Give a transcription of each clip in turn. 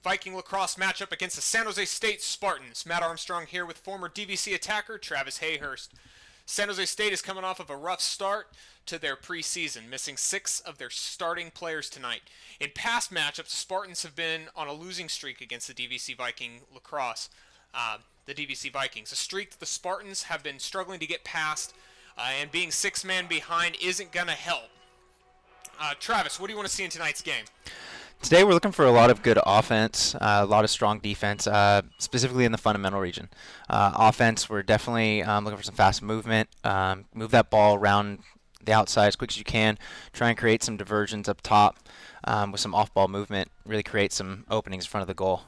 Viking lacrosse matchup against the San Jose State Spartans. Matt Armstrong here with former DVC attacker Travis Hayhurst. San Jose State is coming off of a rough start to their preseason, missing 6 of their starting players tonight. In past matchups, the Spartans have been on a losing streak against the DVC Viking lacrosse, the DVC Vikings. A streak that the Spartans have been struggling to get past, and being 6-man behind isn't going to help. Travis, what do you want to see in tonight's game? Today we're looking for a lot of good offense, a lot of strong defense, specifically in the fundamental region. Offense, we're definitely looking for some fast movement, move that ball around the outside as quick as you can, try and create some diversions up top with some off-ball movement, really create some openings in front of the goal.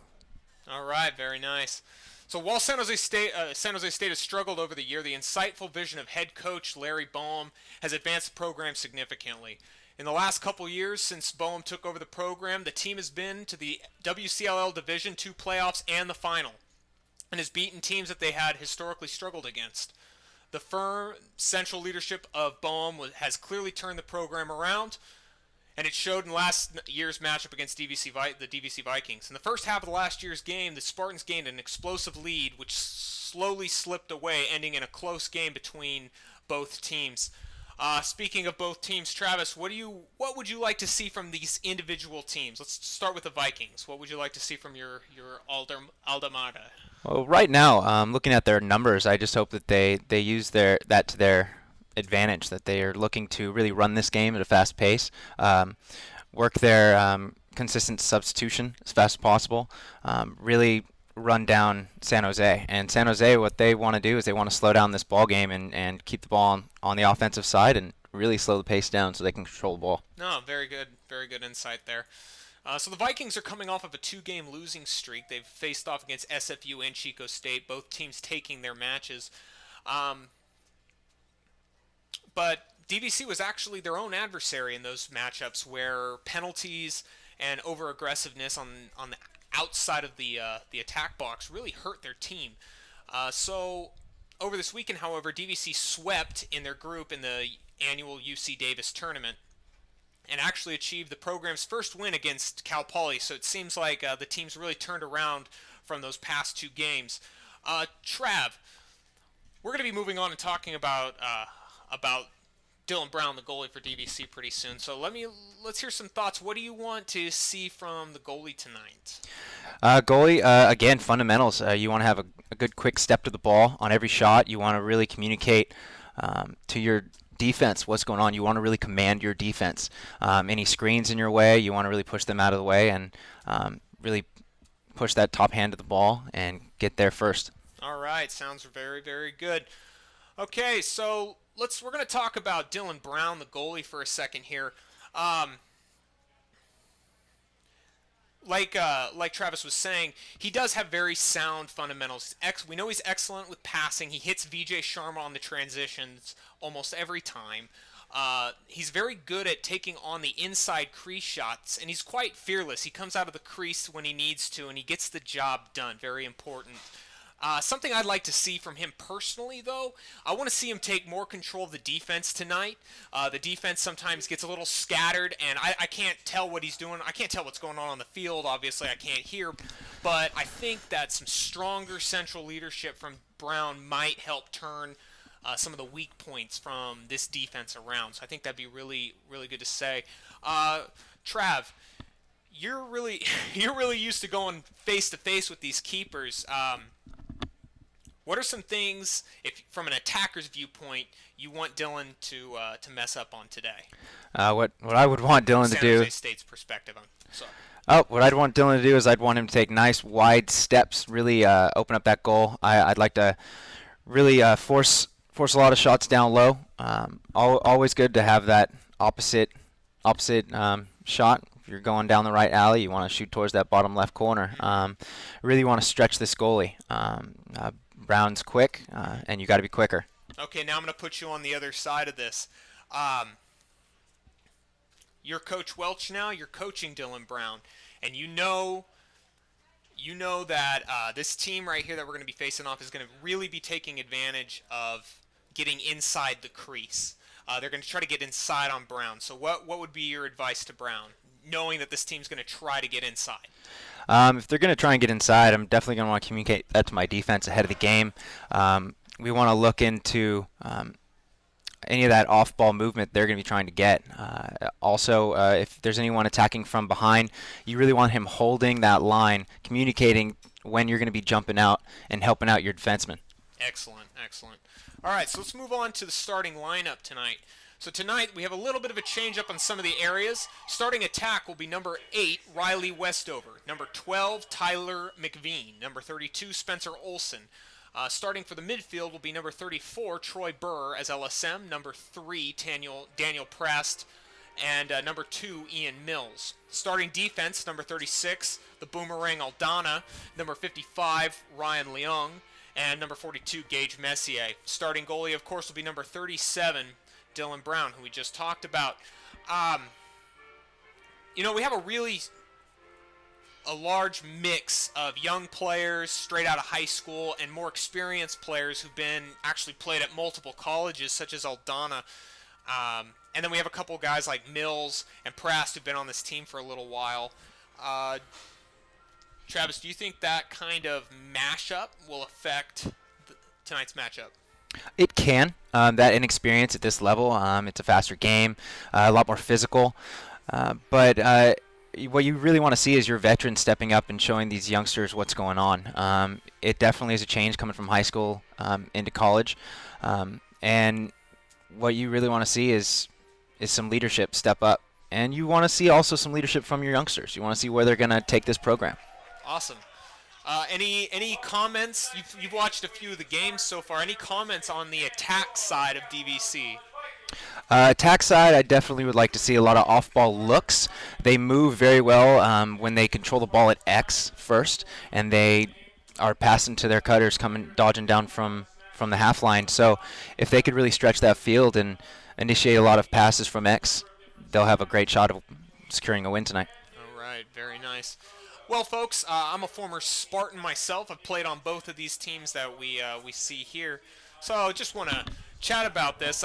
All right, very nice. So while San Jose State has struggled over the year, the insightful vision of head coach Larry Boehm has advanced the program significantly. In the last couple years since Boehm took over the program, the team has been to the WCLL Division II playoffs and the final, and has beaten teams that they had historically struggled against. The firm central leadership of Boehm has clearly turned the program around, and it showed in last year's matchup against the DVC Vikings. In the first half of the last year's game, the Spartans gained an explosive lead, which slowly slipped away, ending in a close game between both teams. Speaking of both teams, Travis, what would you like to see from these individual teams? Let's start with the Vikings. What would you like to see from your alma mater? Well, right now, looking at their numbers, I just hope that they use that to their advantage, that they are looking to really run this game at a fast pace, work their consistent substitution as fast as possible, really run down San Jose. And San Jose, what they want to do is they want to slow down this ball game and keep the ball on the offensive side and really slow the pace down so they can control the ball. No, very good insight there. So the Vikings are coming off of a 2-game losing streak. They've faced off against SFU and Chico State, both teams taking their matches. But DVC was actually their own adversary in those matchups where penalties and over-aggressiveness on the outside of the attack box really hurt their team. So over this weekend, however, DVC swept in their group in the annual UC Davis tournament and actually achieved the program's first win against Cal Poly. So it seems like the team's really turned around from those past 2 games. Trav, we're going to be moving on and talking about Dylan Brown, the goalie for DVC, pretty soon. So let's hear some thoughts. What do you want to see from the goalie tonight? Goalie, again, fundamentals. You want to have a good quick step to the ball on every shot. You want to really communicate to your defense what's going on. You want to really command your defense. Any screens in your way, you want to really push them out of the way and really push that top hand to the ball and get there first. All right, sounds very, very good. Okay, so we're going to talk about Dylan Brown, the goalie, for a second here. Like Travis was saying, he does have very sound fundamentals. We know he's excellent with passing. He hits VJ Sharma on the transitions almost every time. He's very good at taking on the inside crease shots, and he's quite fearless. He comes out of the crease when he needs to, and he gets the job done. Very important. Something I'd like to see from him personally, though, I want to see him take more control of the defense tonight. The defense sometimes gets a little scattered, and I can't tell what he's doing. I can't tell what's going on the field. Obviously, I can't hear. But I think that some stronger central leadership from Brown might help turn some of the weak points from this defense around. So I think that'd be really, really good to say. Trav, you're really used to going face-to-face with these keepers. What are some things, if from an attacker's viewpoint, you want Dylan to mess up on today? What I would want Dylan to do. San Jose State's perspective on. Sorry. What I'd want Dylan to do is I'd want him to take nice wide steps, really open up that goal. I'd like to really force a lot of shots down low. Always good to have that opposite shot. If you're going down the right alley, you want to shoot towards that bottom left corner. Really want to stretch this goalie. Brown's quick, and you got to be quicker. Okay, now I'm going to put you on the other side of this. You're Coach Welch now. You're coaching Dylan Brown, and you know that this team right here that we're going to be facing off is going to really be taking advantage of getting inside the crease. They're going to try to get inside on Brown. So what would be your advice to Brown? knowing that this team's going to try to get inside? If they're going to try and get inside, I'm definitely going to want to communicate that to my defense ahead of the game. We want to look into any of that off-ball movement they're going to be trying to get. Also, if there's anyone attacking from behind, you really want him holding that line, communicating when you're going to be jumping out and helping out your defenseman. Excellent, excellent. All right, so let's move on to the starting lineup tonight. So tonight we have a little bit of a change up on some of the areas. Starting attack will be number 8, Riley Westover. Number 12, Tyler McVean. Number 32, Spencer Olson. Starting for the midfield will be number 34, Troy Burr as LSM. Number 3, Daniel Prest. And number 2, Ian Mills. Starting defense, number 36, the Boomerang Aldana. Number 55, Ryan Leung. And number 42, Gage Messier. Starting goalie, of course, will be number 37, Dylan Brown, who we just talked about. We have a large mix of young players straight out of high school and more experienced players who've been actually played at multiple colleges, such as Aldana. And then we have a couple guys like Mills and Prast who've been on this team for a little while. Travis, do you think that kind of mashup will affect tonight's matchup? It can. That inexperience at this level, it's a faster game, a lot more physical. But what you really want to see is your veterans stepping up and showing these youngsters what's going on. It definitely is a change coming from high school into college. And what you really want to see is some leadership step up. And you want to see also some leadership from your youngsters. You want to see where they're going to take this program. Awesome. Any comments? You've watched a few of the games so far. Any comments on the attack side of DVC? Attack side, I definitely would like to see a lot of off-ball looks. They move very well when they control the ball at X first, and they are passing to their cutters, dodging down from the half line. So if they could really stretch that field and initiate a lot of passes from X, they'll have a great shot of securing a win tonight. All right, very nice. Well, folks, I'm a former Spartan myself. I've played on both of these teams that we see here. So I just want to chat about this.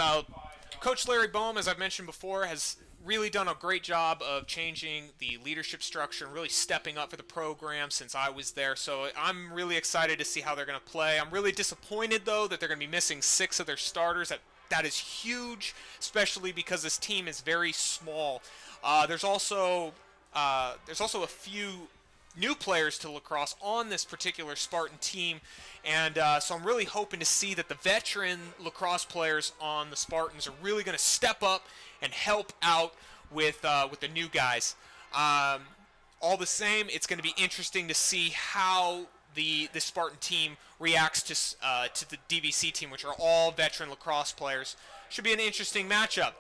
Coach Larry Boehm, as I've mentioned before, has really done a great job of changing the leadership structure and really stepping up for the program since I was there. So I'm really excited to see how they're going to play. I'm really disappointed, though, that they're going to be missing 6 of their starters. That is huge, especially because this team is very small. There's also a few new players to lacrosse on this particular Spartan team, and so I'm really hoping to see that the veteran lacrosse players on the Spartans are really going to step up and help out with the new guys. All the same, it's going to be interesting to see how the Spartan team reacts to the DVC team, which are all veteran lacrosse players. Should be an interesting matchup.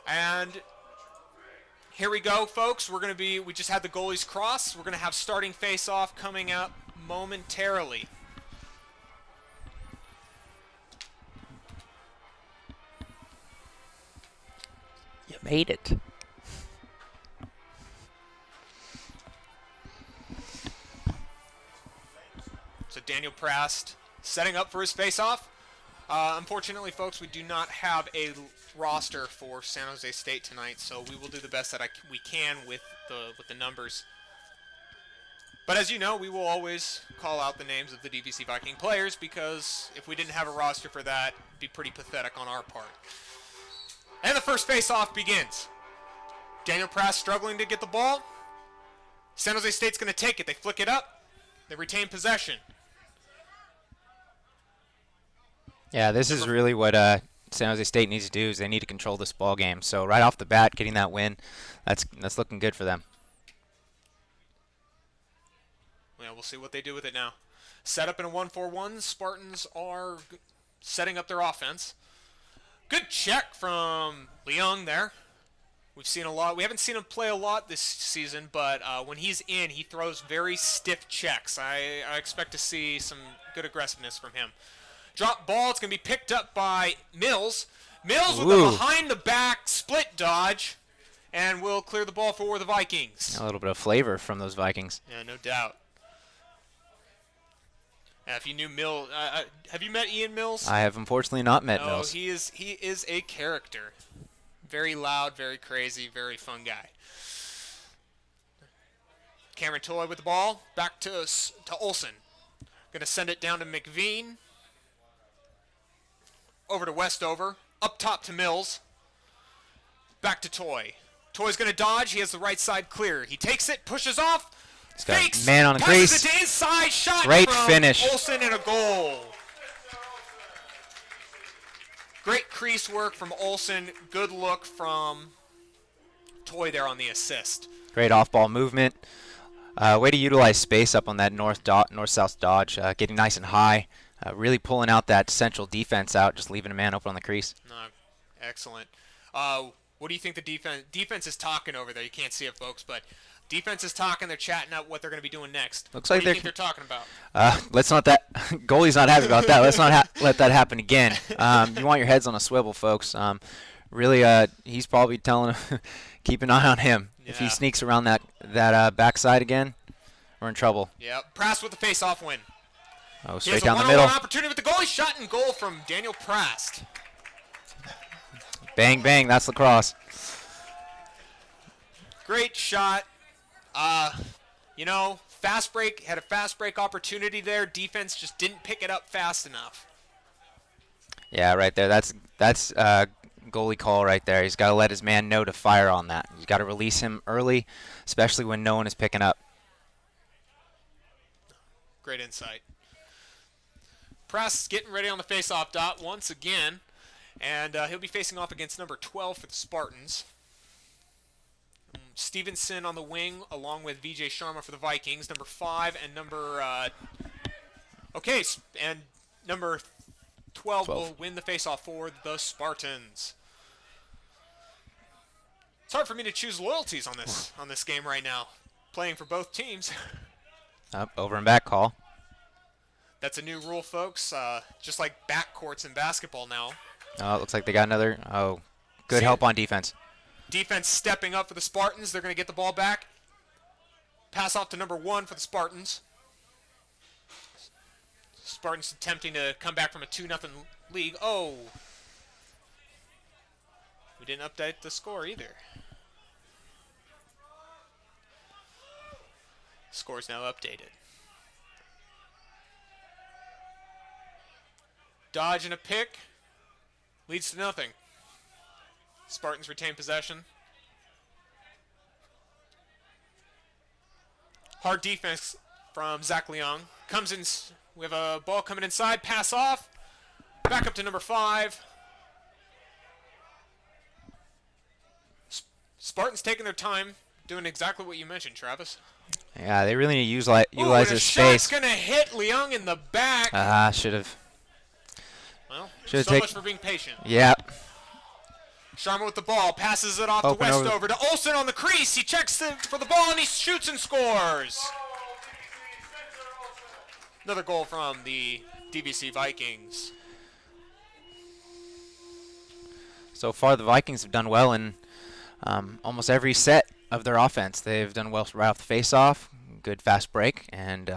And here we go, folks. We just had the goalies cross. We're going to have starting face-off coming up momentarily. You made it. So Daniel Prast setting up for his face-off. Unfortunately, folks, we do not have a roster for San Jose State tonight, so we will do the best that we can with the numbers. But as you know, we will always call out the names of the DVC Viking players, because if we didn't have a roster for that, it'd be pretty pathetic on our part. And the first face-off begins. Daniel Prast struggling to get the ball. San Jose State's going to take it. They flick it up. They retain possession. Yeah, this is really what San Jose State needs to do, is they need to control this ball game. So right off the bat, getting that win, that's looking good for them. Yeah, we'll see what they do with it now. Set up in a 1-4-1. Spartans are setting up their offense. Good check from Leung there. We've seen a lot. We haven't seen him play a lot this season, but when he's in, he throws very stiff checks. I expect to see some good aggressiveness from him. Drop ball. It's going to be picked up by Mills. Mills with a behind-the-back split dodge, and will clear the ball for the Vikings. A little bit of flavor from those Vikings. Yeah, no doubt. If you knew Mills, have you met Ian Mills? I have unfortunately not met Mills. He is a character. Very loud, very crazy, very fun guy. Cameron Toy with the ball. Back to Olsen. Going to send it down to McVean. Over to Westover. Up top to Mills. Back to Toy. Toy's going to dodge. He has the right side clear. He takes it, pushes off. He's got Fakes. a man on the Passes crease. it to inside. Shot Great from finish. Olsen and a goal. Great crease work from Olsen. Good look from Toy there on the assist. Great off-ball movement. Way to utilize space up on that north-south dodge. Getting nice and high. Really pulling out that central defense out, just leaving a man open on the crease. Excellent. What do you think the defense is talking over there? You can't see it, folks, but defense is talking. They're chatting out what they're going to be doing next. Looks what like do you think they're talking about? Let's not that goalie's not happy about that. Let's not let that happen again. You want your heads on a swivel, folks. Really, he's probably telling him, keep an eye on him. Yeah. If he sneaks around that backside again, we're in trouble. Yeah, Prass with the face-off win. Oh, straight down the middle. Opportunity with the goalie shot and goal from Daniel Prast. Bang, bang, that's Lacrosse. Great shot. Fast break, had a fast break opportunity there. Defense just didn't pick it up fast enough. Yeah, right there. That's goalie call right there. He's got to let his man know to fire on that. He's got to release him early, especially when no one is picking up. Great insight. Press getting ready on the face-off dot once again, and he'll be facing off against number 12 for the Spartans. Stevenson on the wing, along with VJ Sharma for the Vikings. Number 5 and number number 12 will win the face-off for the Spartans. It's hard for me to choose loyalties on this game right now, playing for both teams. Over and back call. That's a new rule, folks. Just like backcourts in basketball now. Oh, it looks like they got another. Oh, good help on defense. Defense stepping up for the Spartans. They're going to get the ball back. Pass off to number 1 for the Spartans. Spartans attempting to come back from a 2-0 lead. Oh. We didn't update the score either. Score's now updated. Dodge and a pick leads to nothing. Spartans retain possession. Hard defense from Zach Leong. Comes in. We have a ball coming inside. Pass off. Back up to number 5. Spartans taking their time, doing exactly what you mentioned, Travis. Yeah, they really need to utilize their space. Shot's gonna hit Leong in the back. Should have. Well, so much for being patient. Yeah. Sharma with the ball, passes it off to Westover, to Olsen on the crease. He checks for the ball and he shoots and scores. Another goal from the DVC Vikings. So far, the Vikings have done well in almost every set of their offense. They've done well right off the face-off, good fast break, and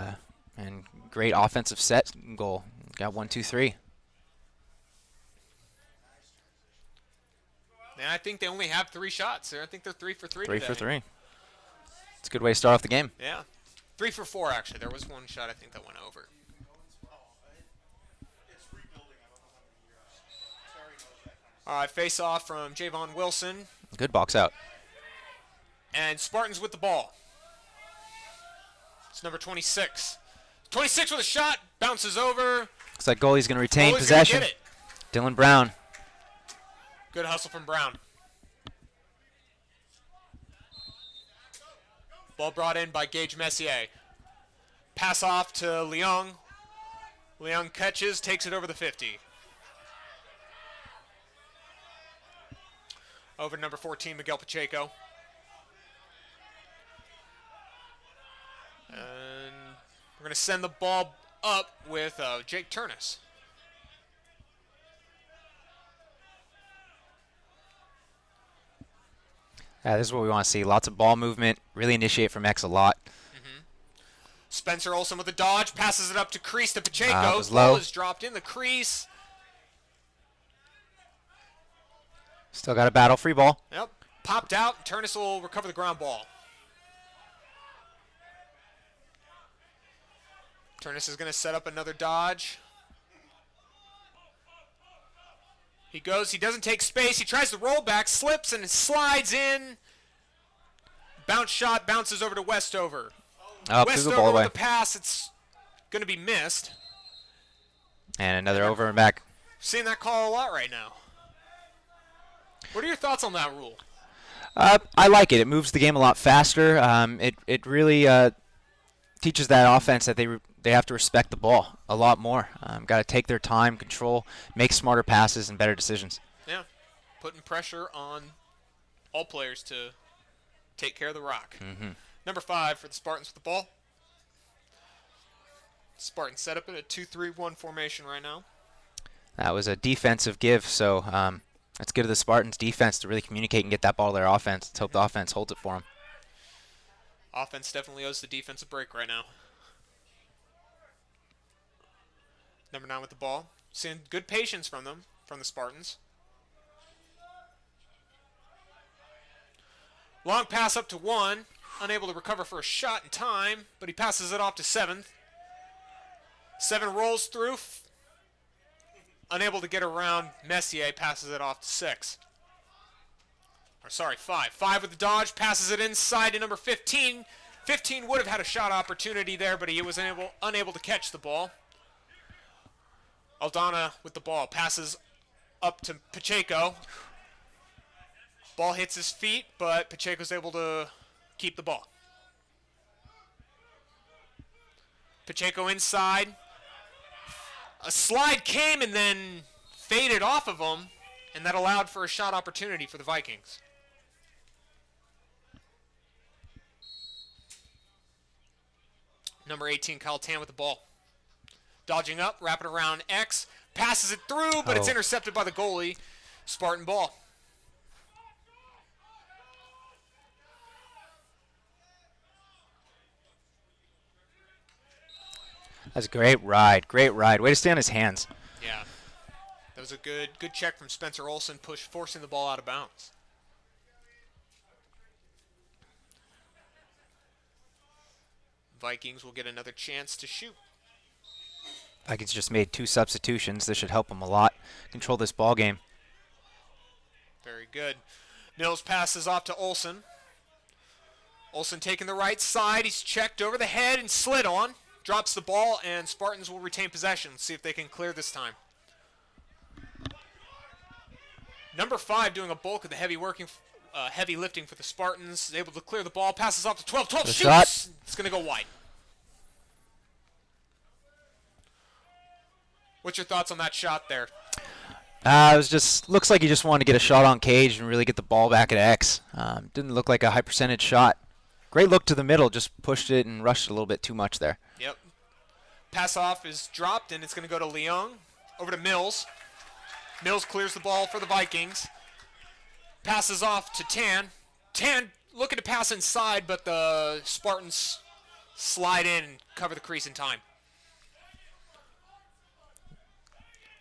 great offensive set goal. Got 1, 2, 3. And I think they only have 3 shots. I think they're 3 for 3 3 today. for 3. It's a good way to start off the game. Yeah. 3 for 4, actually. There was one shot, I think, that went over. All right, face off from Javon Wilson. Good box out. And Spartans with the ball. It's number 26. 26 with a shot. Bounces over. Looks like goalie's going to retain possession. Get it. Dylan Brown. Good hustle from Brown. Ball brought in by Gage Messier. Pass off to Leong. Leong catches, takes it over the 50. Over to number 14, Miguel Pacheco. And we're going to send the ball up with Jake Turnus. This is what we want to see. Lots of ball movement. Really initiate from X a lot. Spencer Olsen with the dodge. Passes it up to crease to Pacheco. Low. Ball is dropped in the crease. Still got a battle. Free ball. Yep. Popped out. Turnus will recover the ground ball. Turnus is going to set up another dodge. He goes, he doesn't take space, he tries to roll back, slips and slides in. Bounce shot, bounces over to Westover. Westover with the pass, it's going to be missed. And another over and back. Seeing that call a lot right now. What are your thoughts on that rule? I like it. It moves the game a lot faster. It really teaches that offense that they have to respect the ball a lot more. Got to take their time, control, make smarter passes and better decisions. Yeah, putting pressure on all players to take care of the rock. Mm-hmm. Number 5 for the Spartans with the ball. Spartans set up in a 2-3-1 formation right now. That was a defensive give, so let's give the Spartans defense to really communicate and get that ball to their offense. Let's hope the offense holds it for them. Offense definitely owes the defense a break right now. Number 9 with the ball. Seeing good patience from them, from the Spartans. Long pass up to 1. Unable to recover for a shot in time, but he passes it off to 7th. 7 rolls through. Unable to get around Messier, passes it off to 6. Or sorry, 5. 5 with the dodge, passes it inside to number 15. 15 would have had a shot opportunity there, but he was unable to catch the ball. Aldana with the ball, passes up to Pacheco. Ball hits his feet, but Pacheco's able to keep the ball. Pacheco inside. A slide came and then faded off of him, and that allowed for a shot opportunity for the Vikings. Number 18, Kyle Tan with the ball. Dodging up, wrapping around X, passes it through, but it's intercepted by the goalie. Spartan ball. That's a great ride. Great ride. Way to stay on his hands. Yeah. That was a good check from Spencer Olson, forcing the ball out of bounds. Vikings will get another chance to shoot. Vikings just made 2 substitutions. This should help them a lot control this ball game. Very good. Mills passes off to Olson. Olson taking the right side. He's checked over the head and slid on. Drops the ball, and Spartans will retain possession. See if they can clear this time. Number 5 doing a bulk of the heavy lifting for the Spartans. Is able to clear the ball. Passes off to 12. 12 shoots. Shot. It's going to go wide. What's your thoughts on that shot there? It was just looks like he just wanted to get a shot on cage and really get the ball back at X. Didn't look like a high percentage shot. Great look to the middle, just pushed it and rushed it a little bit too much there. Yep. Pass off is dropped, and it's going to go to Leung. Over to Mills. Mills clears the ball for the Vikings. Passes off to Tan. Tan looking to pass inside, but the Spartans slide in and cover the crease in time.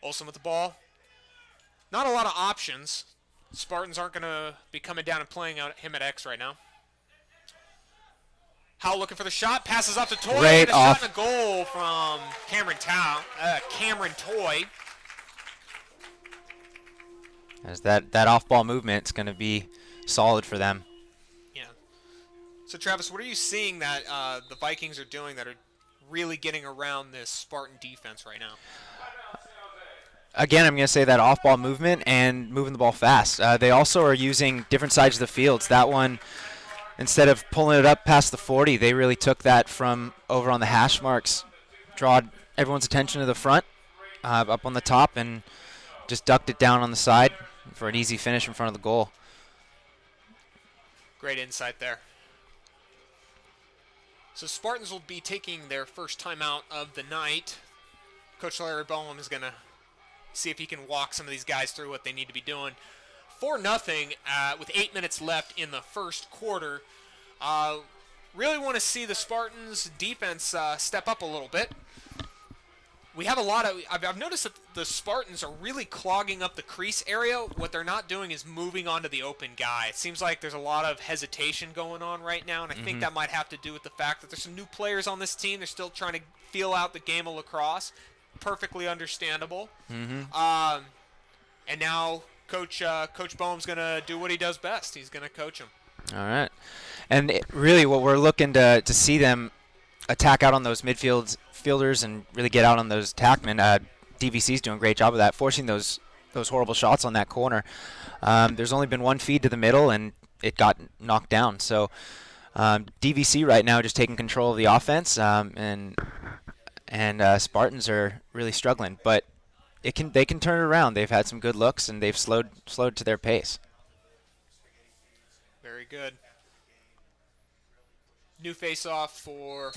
Olsen with the ball. Not a lot of options. Spartans aren't going to be coming down and playing out him at X right now. Howell looking for the shot. Passes off to Toy. Great off. Shot and a goal from Cameron Toy. As that off-ball movement is going to be solid for them. Yeah. So, Travis, what are you seeing that the Vikings are doing that are really getting around this Spartan defense right now? Again, I'm going to say that off-ball movement and moving the ball fast. They also are using different sides of the fields. That one, instead of pulling it up past the 40, they really took that from over on the hash marks, drawed everyone's attention to the front, up on the top, and just ducked it down on the side for an easy finish in front of the goal. Great insight there. So Spartans will be taking their first timeout of the night. Coach Larry Bowen is going to see if he can walk some of these guys through what they need to be doing. 4-0 with 8 minutes left in the first quarter. Really want to see the Spartans defense step up a little bit. we have a lot of. I've noticed that the Spartans are really clogging up the crease area. What they're not doing is moving onto the open guy. It seems like there's a lot of hesitation going on right now, and I think that might have to do with the fact that there's some new players on this team. They're still trying to feel out the game of lacrosse. Perfectly understandable. And now Coach Boehm's going to do what he does best. He's going to coach them. All right. And really what we're looking to see them attack out on those midfielders and really get out on those attackmen. DVC's doing a great job of that, forcing those horrible shots on that corner. There's only been one feed to the middle, and it got knocked down. So DVC right now just taking control of the offense, and Spartans are really struggling. But they can turn it around. They've had some good looks, and they've slowed to their pace. Very good. New face-off for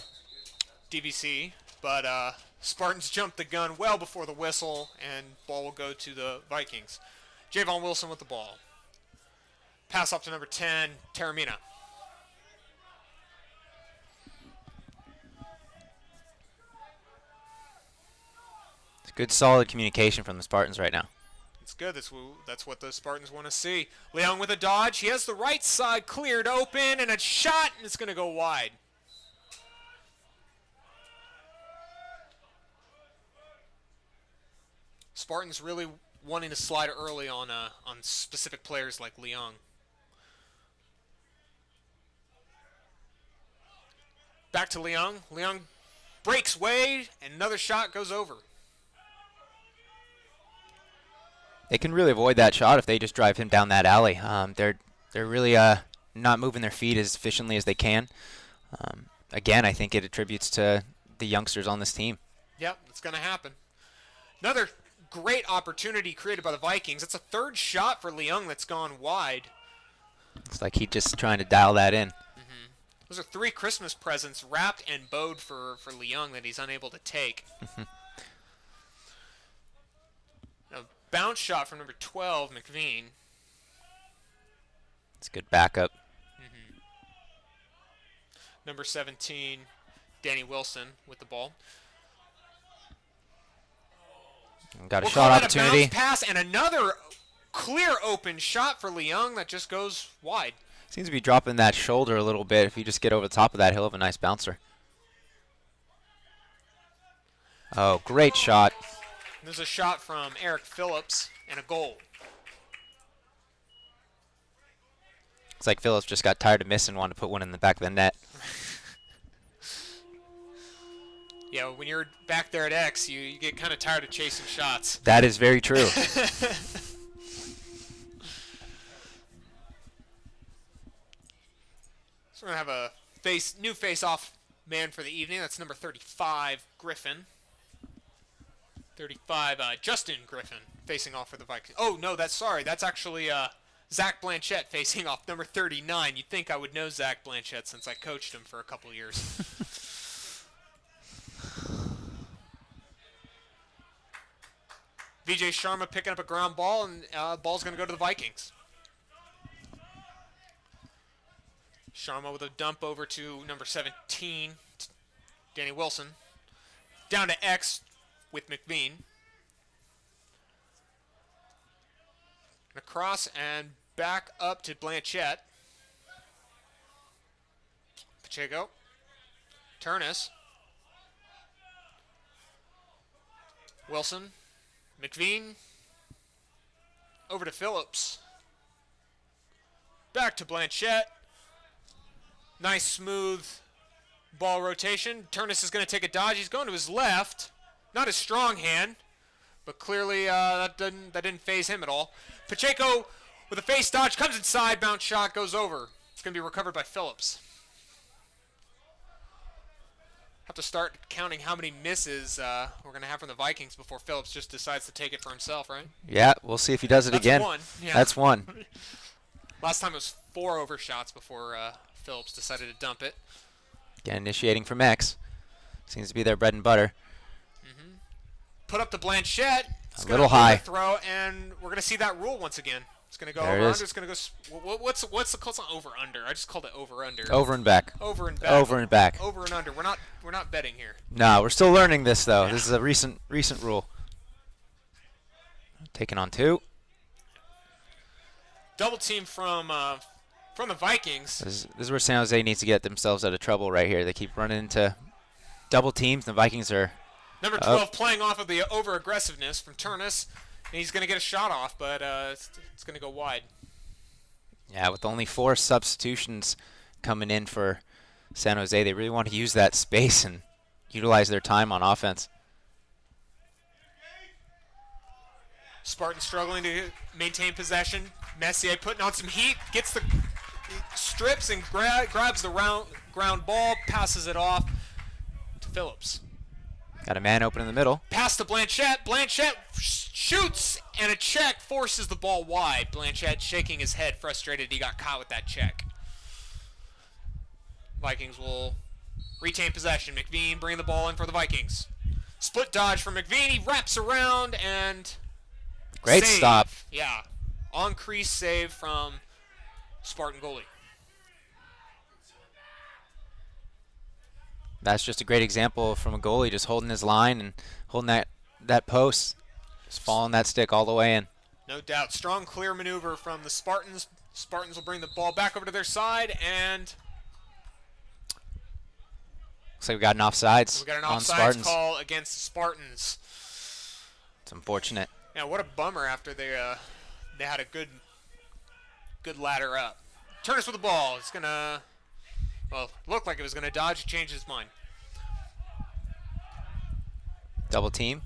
DVC, but Spartans jumped the gun well before the whistle, and ball will go to the Vikings. Javon Wilson with the ball. Pass off to number 10, Taramina. It's good, solid communication from the Spartans right now. It's good. That's what the Spartans want to see. Leung with a dodge. He has the right side cleared open, and a shot, and it's going to go wide. Spartans really wanting to slide early on specific players like Leung. Back to Leung. Leung breaks way, and another shot goes over. They can really avoid that shot if they just drive him down that alley. They're really not moving their feet as efficiently as they can. Again, I think it attributes to the youngsters on this team. Yep, it's going to happen. Another great opportunity created by the Vikings. It's a third shot for Leung that's gone wide. It's like he's just trying to dial that in. Those are 3 Christmas presents wrapped and bowed for Leung that he's unable to take. A bounce shot from number 12, McVean. It's good backup. Number 17, Danny Wilson with the ball. Got a shot opportunity. A bounce pass and another clear open shot for Leung that just goes wide. Seems to be dropping that shoulder a little bit. If you just get over the top of that, he'll have a nice bouncer. Oh, great shot. There's a shot from Eric Phillips and a goal. It's like Phillips just got tired of missing, wanted to put one in the back of the net. Yeah, when you're back there at X, you get kind of tired of chasing shots. That is very true. So we're going to have a new face-off man for the evening. That's number 35, Griffin. 35, Justin Griffin, facing off for the Vikings. Oh, no, that's actually Zach Blanchette facing off, number 39. You'd think I would know Zach Blanchette since I coached him for a couple years. Vijay Sharma picking up a ground ball, and ball's going to go to the Vikings. Sharma with a dump over to number 17, Danny Wilson. Down to X with McVean. Across and back up to Blanchette. Pacheco. Turnus. Wilson. McVean. Over to Phillips. Back to Blanchette. Nice smooth ball rotation. Turnus is going to take a dodge. He's going to his left. Not his strong hand, but clearly that didn't faze him at all. Pacheco with a face dodge comes inside. Bounce shot goes over. It's going to be recovered by Phillips. Have to start counting how many misses we're going to have from the Vikings before Phillips just decides to take it for himself, right? Yeah, we'll see if he does it again. That's one. Yeah. That's one. Last time it was 4 overshots before Phillips decided to dump it. Again, initiating from X. Seems to be their bread and butter. Put up to Blanchette. A little high. Throw, and we're going to see that rule once again. It's going to go There it over is. under. It's going to go. What's the call? It's not over under. I just called it over under. Over and back. Over and back. Over and back. Over and under. We're not betting here. No, we're still learning this though. Yeah. This is a recent rule. Taking on 2. Double team from the Vikings. This is where San Jose needs to get themselves out of trouble right here. They keep running into double teams. The Vikings are Number 12 playing off of the over-aggressiveness from Turnus. And he's going to get a shot off, but it's going to go wide. Yeah, with only 4 substitutions coming in for San Jose, they really want to use that space and utilize their time on offense. Spartan struggling to maintain possession. Messier putting on some heat, gets the strips and grabs the ground ball, passes it off to Phillips. Got a man open in the middle. Pass to Blanchette. Blanchette shoots, and a check forces the ball wide. Blanchette shaking his head, frustrated he got caught with that check. Vikings will retain possession. McVean bringing the ball in for the Vikings. Split dodge from McVean. He wraps around and Great save. stop. Yeah. On crease save from Spartan goalie. That's just a great example from a goalie just holding his line and holding that post, just following that stick all the way in. No doubt. Strong clear maneuver from the Spartans. Spartans will bring the ball back over to their side, and Looks like we got an offsides we got an on offsides Spartans. call against the Spartans. It's unfortunate. Yeah, what a bummer after they had a good ladder up. Turnus with the ball. It's gonna looked like it was gonna dodge. He changed his mind. Double team.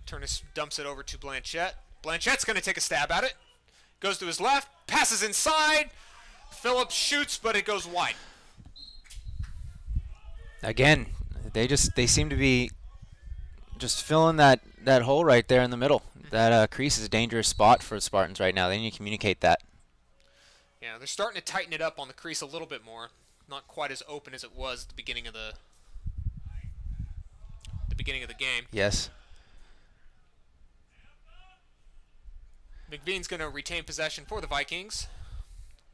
Turnus dumps it over to Blanchette. Blanchette's gonna take a stab at it. Goes to his left. Passes inside. Phillips shoots, but it goes wide. Again, they seem to be just filling that hole right there in the middle. That crease is a dangerous spot for the Spartans right now. They need to communicate that. Yeah, they're starting to tighten it up on the crease a little bit more. Not quite as open as it was at the beginning of the game. Yes. McVean's going to retain possession for the Vikings.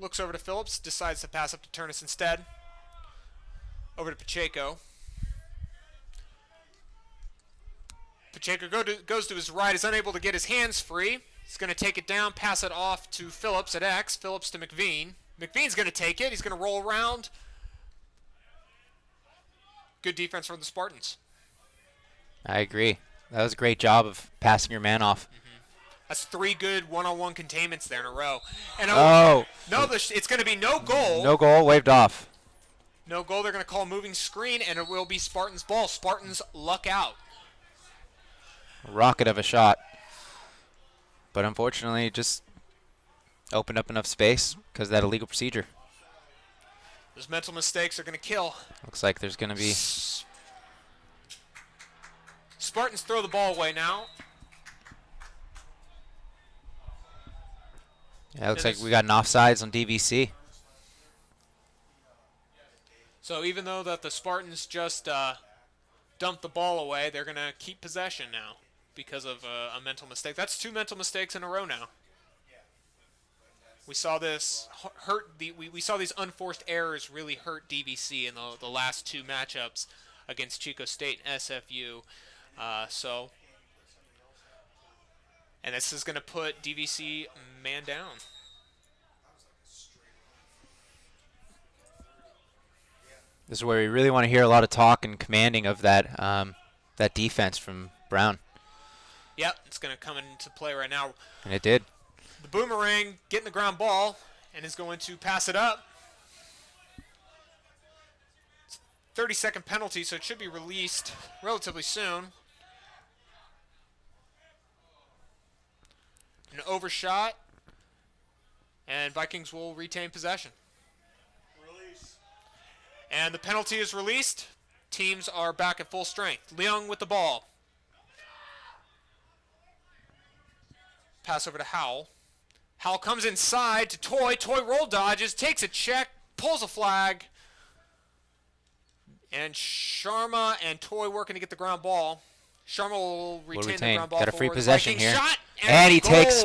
Looks over to Phillips, decides to pass up to Turnus instead. Over to Pacheco. Pacheco goes to his right, is unable to get his hands free. He's going to take it down, pass it off to Phillips at X. Phillips to McVean. McVean's going to take it. He's going to roll around. Good defense from the Spartans. I agree. That was a great job of passing your man off. That's 3 good one-on-one containments there in a row. And it's going to be no goal. No goal, waved off. No goal. They're going to call moving screen, and it will be Spartans' ball. Spartans luck out. Rocket of a shot. But unfortunately, just opened up enough space because of that illegal procedure. Those mental mistakes are going to kill. Looks like there's going to be... Spartans throw the ball away now. Yeah, looks like we got an offsides on DVC. So even though that the Spartans just dumped the ball away, they're going to keep possession now because of a mental mistake. That's 2 mental mistakes in a row now. We saw this we saw these unforced errors really hurt DVC in the last 2 matchups against Chico State and SFU. And this is going to put DVC man down. This is where we really want to hear a lot of talk and commanding of that that defense from Brown. Yep, it's going to come into play right now. And it did. The Boomerang getting the ground ball and is going to pass it up. It's a 30-second penalty, so it should be released relatively soon. An overshot, and Vikings will retain possession. Release. And the penalty is released. Teams are back at full strength. Leung with the ball. Pass over to Howell. Howell comes inside to Toy. Toy roll dodges, takes a check, pulls a flag. And Sharma and Toy working to get the ground ball. Sharma will retain the ground ball. Got a free for the possession Vikings. here. Shot And he takes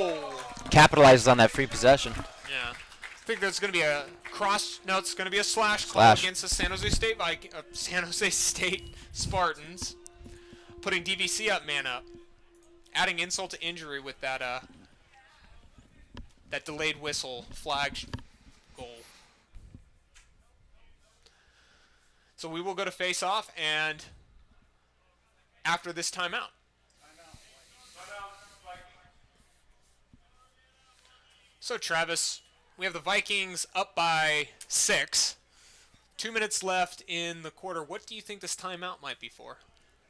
capitalizes on that free possession. Yeah. I think there's going to be a cross. No, it's going to be a slash call Slash. against the San Jose State Spartans, putting DVC up, man up, adding insult to injury with that that delayed whistle flag goal. So we will go to face off, and after this timeout. So Travis, we have the Vikings up by 6. 2 minutes left in the quarter. What do you think this timeout might be for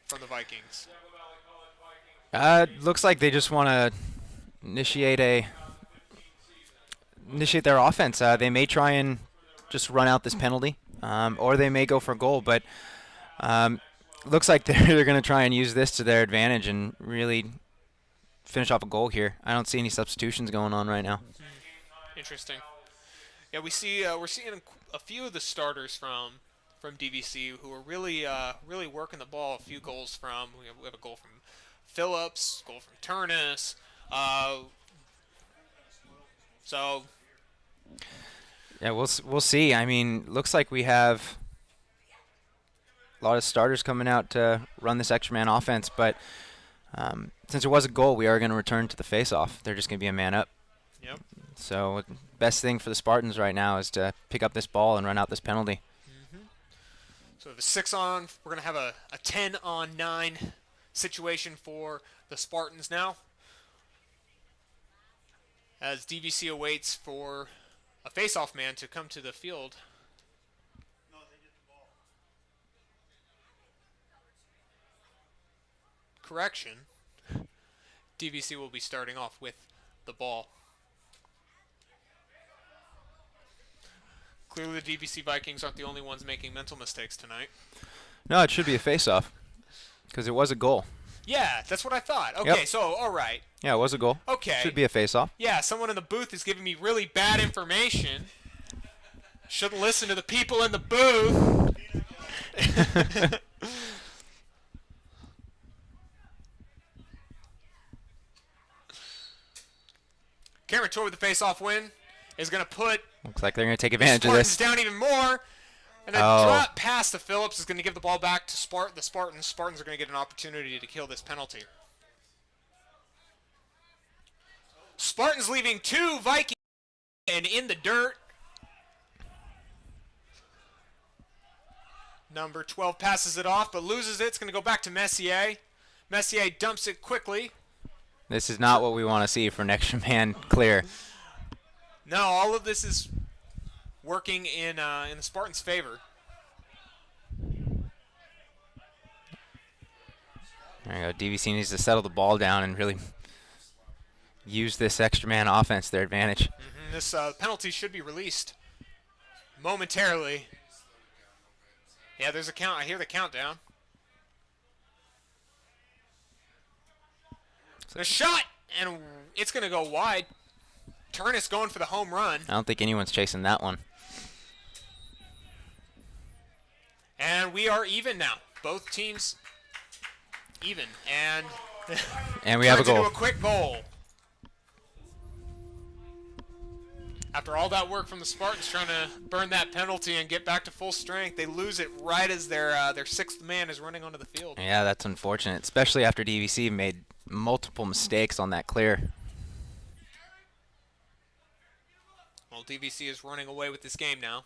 from the Vikings? Looks like they just want to initiate their offense. They may try and just run out this penalty, or they may go for a goal. But looks like they're going to try and use this to their advantage and really finish off a goal here. I don't see any substitutions going on right now. Interesting. Yeah, we're seeing a few of the starters from DVC who are really working the ball. A few goals from we have a goal from Phillips, goal from Turnus. So yeah, we'll see. I mean, looks like we have a lot of starters coming out to run this extra man offense, but since it was a goal, we are going to return to the face-off. They're just going to be a man up. Yep. So best thing for the Spartans right now is to pick up this ball and run out this penalty. So we have a 6 on. We're going to have a 10 on 9 situation for the Spartans now, as DVC awaits for a face-off man to come to the field. Correction. DVC will be starting off with the ball. Clearly the DVC Vikings aren't the only ones making mental mistakes tonight. No, it should be a face-off because it was a goal. Yeah, that's what I thought. Okay, Yep. so, all right. Yeah, it was a goal. Okay. Should be a face-off. Yeah, someone in the booth is giving me really bad information. Shouldn't listen to the people in the booth. Cameron Toy with the face-off win is going to put Looks like they're going to take advantage of Spartans this. down even more. And then drop pass to Phillips is going to give the ball back to the Spartans. Spartans are going to get an opportunity to kill this penalty. Spartans leaving 2 Vikings and in the dirt. Number 12 passes it off but loses it. It's going to go back to Messier. Messier dumps it quickly. This is not what we want to see for an extra man clear. No, all of this is working in the Spartans' favor. There you go. DVC needs to settle the ball down and really use this extra man offense to their advantage. This penalty should be released momentarily. Yeah, there's a count. I hear the countdown. The shot, and it's going to go wide. Turnus going for the home run. I don't think anyone's chasing that one. And we are even now. Both teams even. And we have a goal. Into a quick goal. After all that work from the Spartans trying to burn that penalty and get back to full strength, they lose it right as their 6th man is running onto the field. Yeah, that's unfortunate, especially after DVC made multiple mistakes on that clear. Well, DVC is running away with this game now.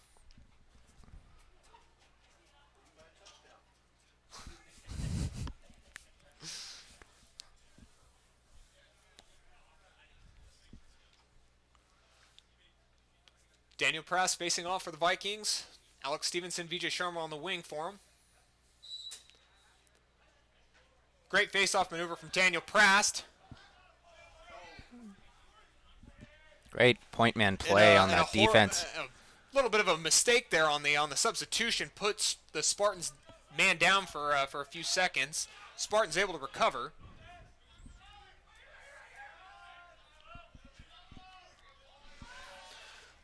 Daniel Prass facing off for the Vikings. Alex Stevenson, VJ Sharma on the wing for him. Great face-off maneuver from Daniel Prass. Great point man play on that defense. A little bit of a mistake there on the substitution puts the Spartans man down for a few seconds. Spartans able to recover.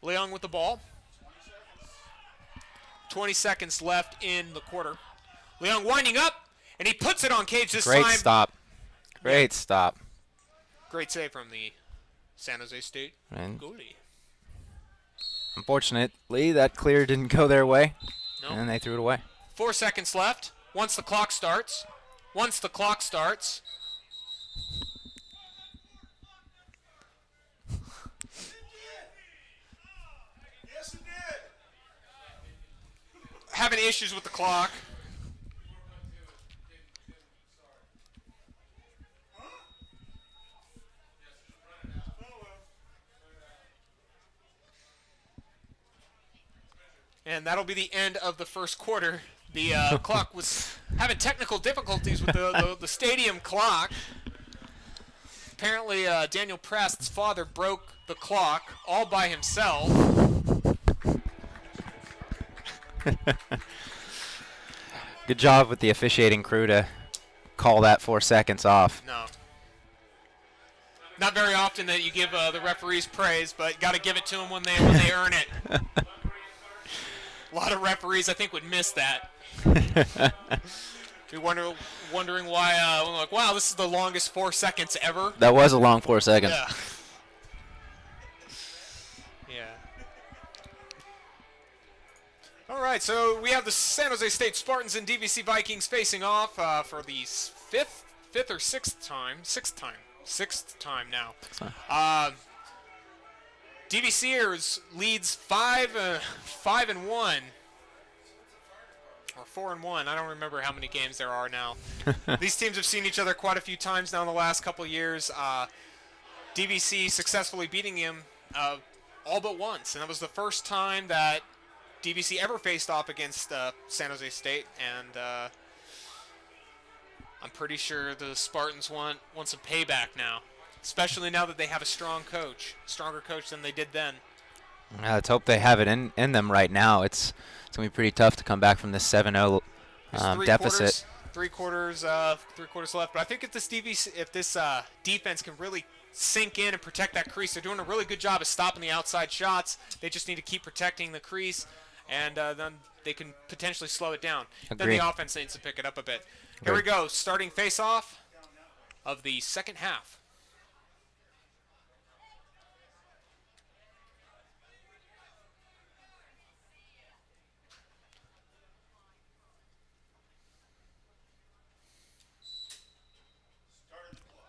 Leung with the ball. 20 seconds left in the quarter. Leung winding up, and he puts it on cage this time. Great stop. Great stop. Great save from the San Jose State And goalie. unfortunately, that clear didn't go their way, Nope. and they threw it away. 4 seconds left. Once the clock starts. Having issues with the clock. And that'll be the end of the first quarter. The clock was having technical difficulties with the stadium clock. Apparently, Daniel Prest's father broke the clock all by himself. Good job with the officiating crew to call that 4 seconds off. No. Not very often that you give the referees praise, but got to give it to them when they earn it. A lot of referees, I think, would miss that. Be wondering why. We're like, wow, this is the longest 4 seconds ever. That was a long 4 seconds. Yeah. Yeah. All right, so we have the San Jose State Spartans and DVC Vikings facing off for the fifth or sixth time now. DVCers leads 5-1 or 4-1. I don't remember how many games there are now. These teams have seen each other quite a few times now in the last couple of years. DVC successfully beating him all but once, and that was the first time that DVC ever faced off against San Jose State, and I'm pretty sure the Spartans want some payback now, especially now that they have a stronger coach than they did then. Let's hope they have it in them right now. It's going to be pretty tough to come back from this 7-0 deficit. Three quarters left, but I think if this defense can really sink in and protect that crease, they're doing a really good job of stopping the outside shots. They just need to keep protecting the crease, and then they can potentially slow it down. Agreed. Then the offense needs to pick it up a bit. Here we go, starting face-off of the second half.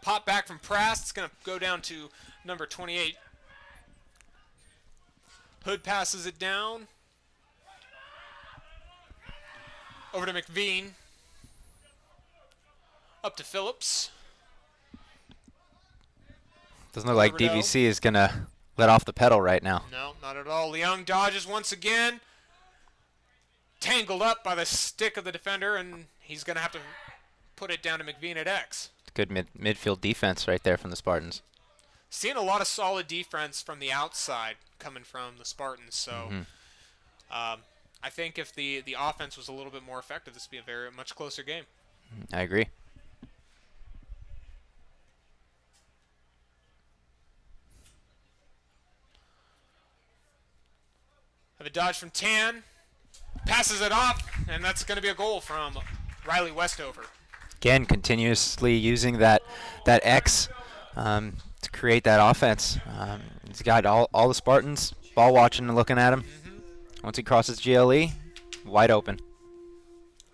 Pop back from Prast. It's going to go down to number 28. Hood passes it down. Over to McVean. Up to Phillips. Doesn't look like DVC is going to let off the pedal right now. No, not at all. Leung dodges once again. Tangled up by the stick of the defender, and he's going to have to put it down to McVean at X. Good midfield defense right there from the Spartans. Seeing a lot of solid defense from the outside coming from the Spartans. So I think if the offense was a little bit more effective, this would be a much closer game. I agree. Have a dodge from Tan. Passes it off, and that's going to be a goal from Riley Westover. Again, continuously using that X to create that offense. He's got all the Spartans ball watching and looking at him. Once he crosses GLE, wide open.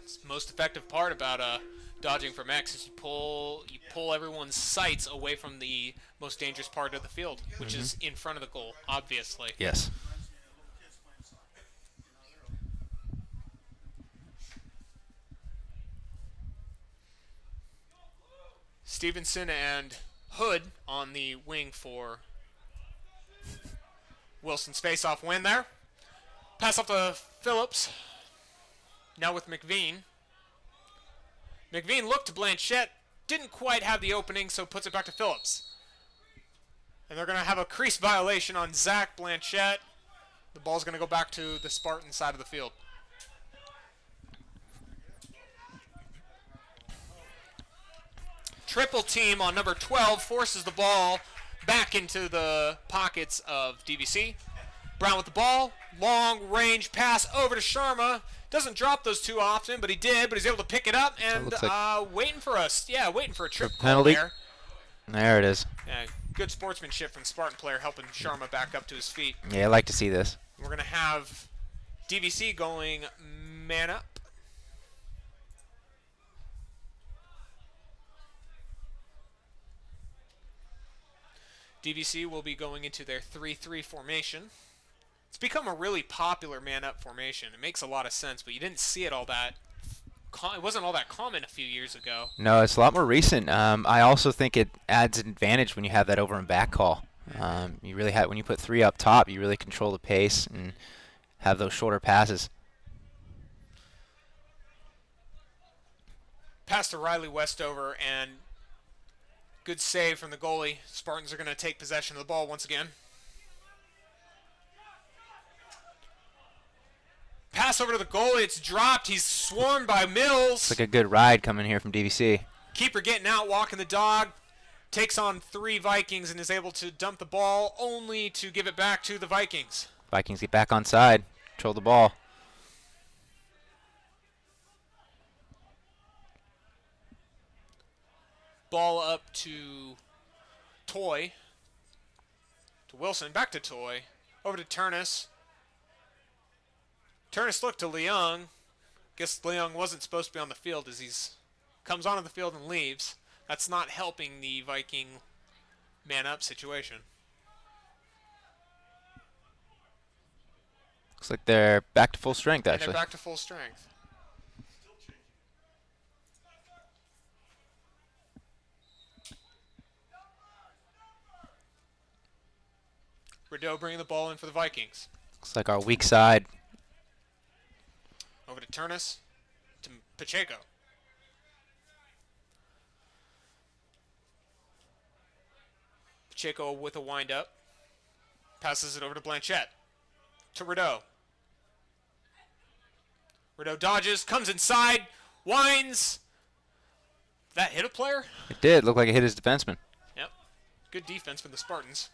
It's the most effective part about dodging from X is you pull everyone's sights away from the most dangerous part of the field, which is in front of the goal, obviously. Yes. Stevenson and Hood on the wing for Wilson's face-off win there. Pass off to Phillips. Now with McVean. McVean looked to Blanchette. Didn't quite have the opening, so puts it back to Phillips. And they're going to have a crease violation on Zach Blanchette. The ball's going to go back to the Spartan side of the field. Triple team on number 12 forces the ball back into the pockets of DVC. Brown with the ball. Long range pass over to Sharma. Doesn't drop those too often, but he did. But he's able to pick it up and like waiting for a trip penalty. there. There it is. Yeah, good sportsmanship from Spartan player helping Sharma back up to his feet. Yeah, I like to see this. We're going to have DVC going man up. DVC will be going into their 3-3 formation. It's become a really popular man-up formation. It makes a lot of sense, but you didn't see it all that. It wasn't all that common a few years ago. No, it's a lot more recent. I also think it adds an advantage when you have that over and back call. You really have, when you put 3 up top, you really control the pace and have those shorter passes. Pass to Riley Westover, and good save from the goalie. Spartans are going to take possession of the ball once again. Pass over to the goalie. It's dropped. He's swarmed by Mills. It's like a good ride coming here from DVC. Keeper getting out, walking the dog. Takes on 3 Vikings and is able to dump the ball, only to give it back to the Vikings. Vikings get back on side. Control the ball. Ball up to Toy. To Wilson. Back to Toy. Over to Turnus. Turnus looked to Leung. Guess Leung wasn't supposed to be on the field as he's comes onto the field and leaves. That's not helping the Viking man-up situation. Looks like they're back to full strength, And actually. they're back to full strength. Rideau bringing the ball in for the Vikings. Looks like our weak side. Over to Turnus. To Pacheco. Pacheco with a wind-up. Passes it over to Blanchette. To Rideau. Rideau dodges, comes inside, winds. That hit a player? It did. Look like it hit his defenseman. Yep. Good defense from the Spartans.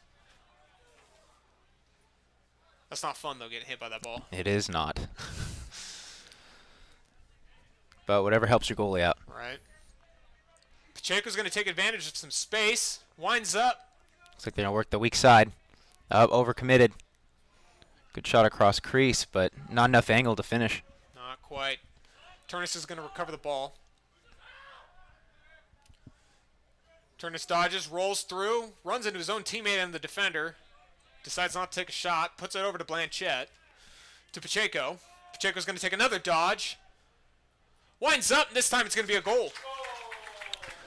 That's not fun, though, getting hit by that ball. It is not. But whatever helps your goalie out. Right. Pacheco's going to take advantage of some space. Winds up. Looks like they're going to work the weak side. Up, overcommitted. Good shot across crease, but not enough angle to finish. Not quite. Turnus is going to recover the ball. Turnus dodges, rolls through, runs into his own teammate and the defender. Decides not to take a shot, puts it over to Blanchette. To Pacheco. Pacheco's going to take another dodge. Winds up, and this time it's going to be a goal.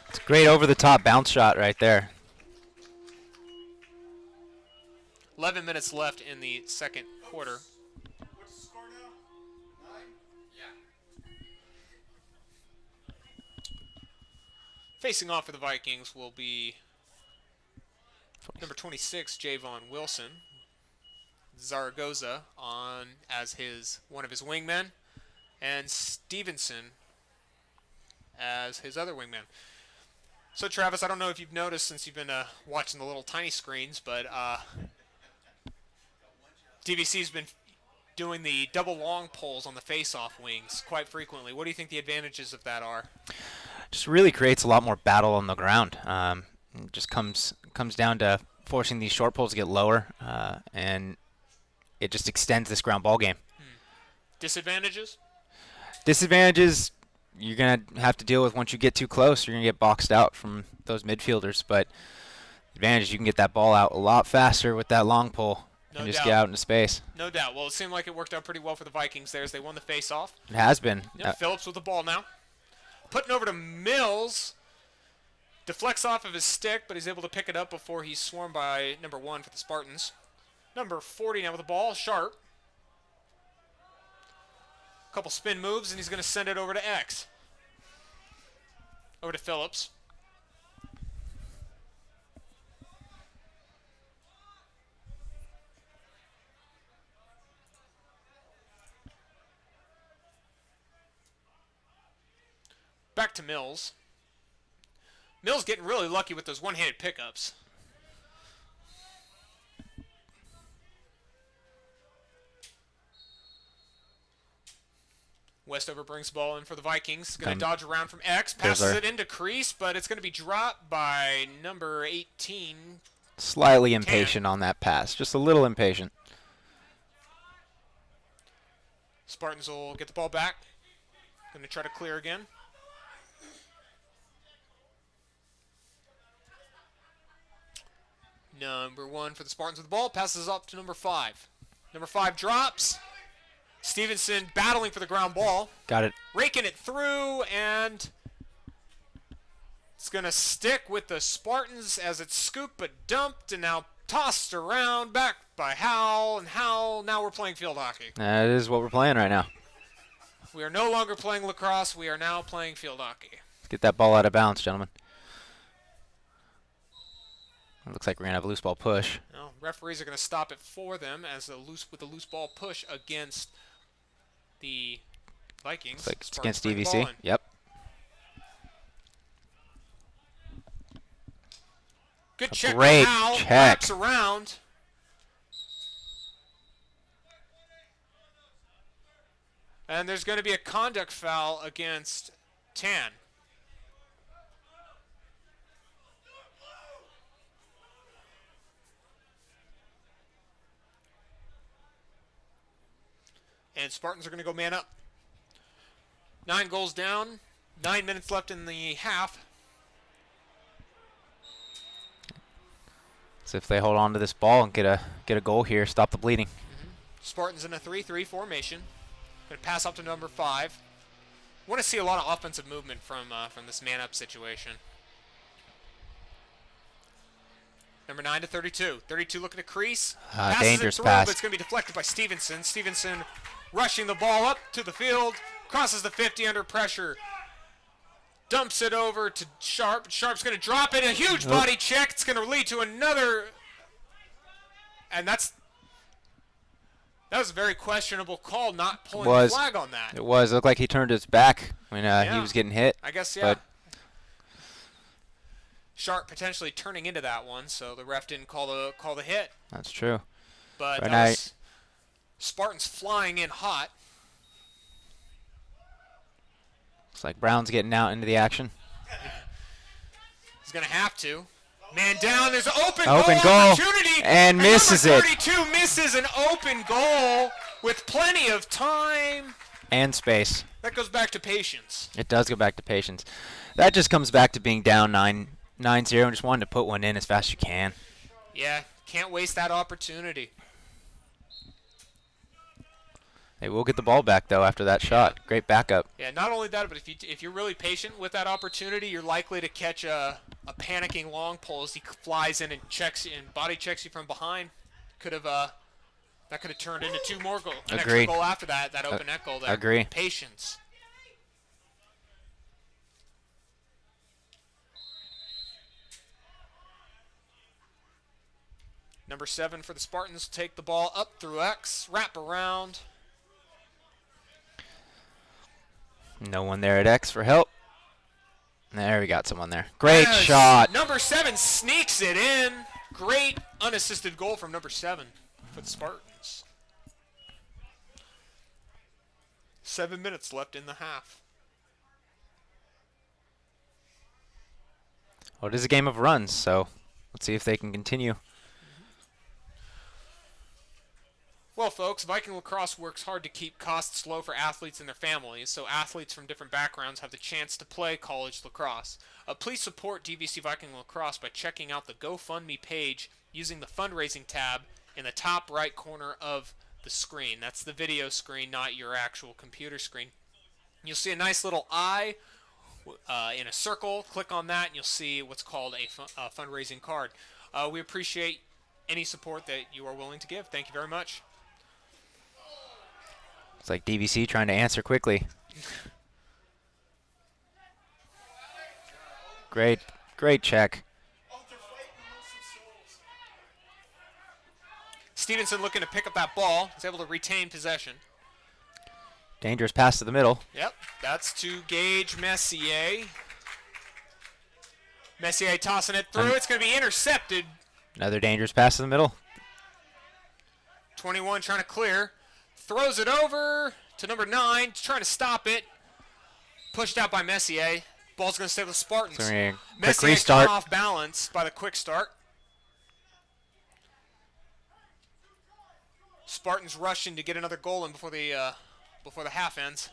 It's a great over-the-top bounce shot right there. 11 minutes left in the second quarter. What's the score now? 9? Yeah. Facing off for the Vikings will be number 26, Javon Wilson. Zaragoza on as one of his wingmen, and Stevenson as his other wingman. So Travis, I don't know if you've noticed since you've been watching the little tiny screens, but DVC's been doing the double long pulls on the face-off wings quite frequently. What do you think the advantages of that are? Just really creates a lot more battle on the ground. It just comes down to forcing these short pulls to get lower, and it just extends this ground ball game. Disadvantages? Disadvantages, you're going to have to deal with once you get too close. You're going to get boxed out from those midfielders. But advantage, you can get that ball out a lot faster with that long pull and just get out into space. No doubt. Well, it seemed like it worked out pretty well for the Vikings there as they won the face-off. It has been. Yep, Phillips with the ball now. Putting over to Mills. Deflects off of his stick, but he's able to pick it up before he's swarmed by number 1 for the Spartans. Number 40 now with the ball, Sharp. Couple spin moves, and he's going to send it over to X. Over to Phillips. Back to Mills. Mills getting really lucky with those one-handed pickups. Westover brings the ball in for the Vikings. Going to dodge around from X. Passes it into crease, but it's going to be dropped by number 18, Slightly impatient on that pass. Just a little impatient. Spartans will get the ball back. Going to try to clear again. Number 1 for the Spartans with the ball. Passes up to number 5. Number 5 drops. Stevenson battling for the ground ball. Got it. Raking it through, and it's going to stick with the Spartans as it's scooped but dumped and now tossed around back by Howell. And Howell, now we're playing field hockey. That is what we're playing right now. We are no longer playing lacrosse. We are now playing field hockey. Let's get that ball out of bounds, gentlemen. It looks like we're going to have a loose ball push. Well, referees are going to stop it for them as with a loose ball push against the Vikings. Looks like it's Spartans against bring the ball DVC. in. Yep. Good A check by great Howell. check. Wraps around. And there's going to be a conduct foul against Tan. And Spartans are going to go man up. 9 goals down. 9 minutes left in the half. So if they hold on to this ball and get a goal here, stop the bleeding. Spartans in a 3-3 formation. Going to pass up to number 5. Want to see a lot of offensive movement from this man-up situation. Number 9 to 32. 32 looking to crease. Passes Dangerous it through, pass. but it's going to be deflected by Stevenson. Stevenson rushing the ball up to the field. Crosses the 50 under pressure. Dumps it over to Sharp. Sharp's going to drop it. A huge body check. It's going to lead to another. And that was a very questionable call, not pulling the flag on that. It was. It looked like he turned his back when he was getting hit. I guess, yeah. But Sharp potentially turning into that one, so the ref didn't call the hit. that's true. But Right that now, was Spartans flying in hot. looks like Brown's getting out into the action. He's going to have to. Man down, there's an open Goal. opportunity. And misses it. Number 32 misses an open goal with plenty of time. And space. That goes back to patience. It does go back to patience. That just comes back to being down 9-0 and just wanting to put one in as fast as you can. Yeah, can't waste that opportunity. They will get the ball back, though, after that shot. Great backup. Yeah, not only that, but if you're really patient with that opportunity, you're likely to catch a panicking long pole as he flies in and body checks you from behind. That could have turned into 2 more goals. An extra Agreed. goal after that open net goal there. Agree. Patience. Number 7 for the Spartans, take the ball up through X, wrap around. No one there at X for help. There, we got someone there. Great Yes, shot. Number 7 sneaks it in. Great unassisted goal from number 7 for the Spartans. 7 minutes left in the half. Well, it is a game of runs, so let's see if they can continue. Well, folks, Viking Lacrosse works hard to keep costs low for athletes and their families, so athletes from different backgrounds have the chance to play college lacrosse. Please support DVC Viking Lacrosse by checking out the GoFundMe page using the fundraising tab in the top right corner of the screen. That's the video screen, not your actual computer screen. You'll see a nice little eye in a circle. Click on that, and you'll see what's called a fundraising card. We appreciate any support that you are willing to give. Thank you very much. It's like DVC trying to answer quickly. Great check. Stevenson looking to pick up that ball. He's able to retain possession. Dangerous pass to the middle. Yep, that's to Gage Messier. Messier tossing it through. It's going to be intercepted. Another dangerous pass to the middle. 21 trying to clear. Throws it over to number 9. Trying to stop it. Pushed out by Messier. Ball's going to stay with the Spartans. So quick Messier restart. caught off balance by the quick start. Spartans rushing to get another goal in before the half ends.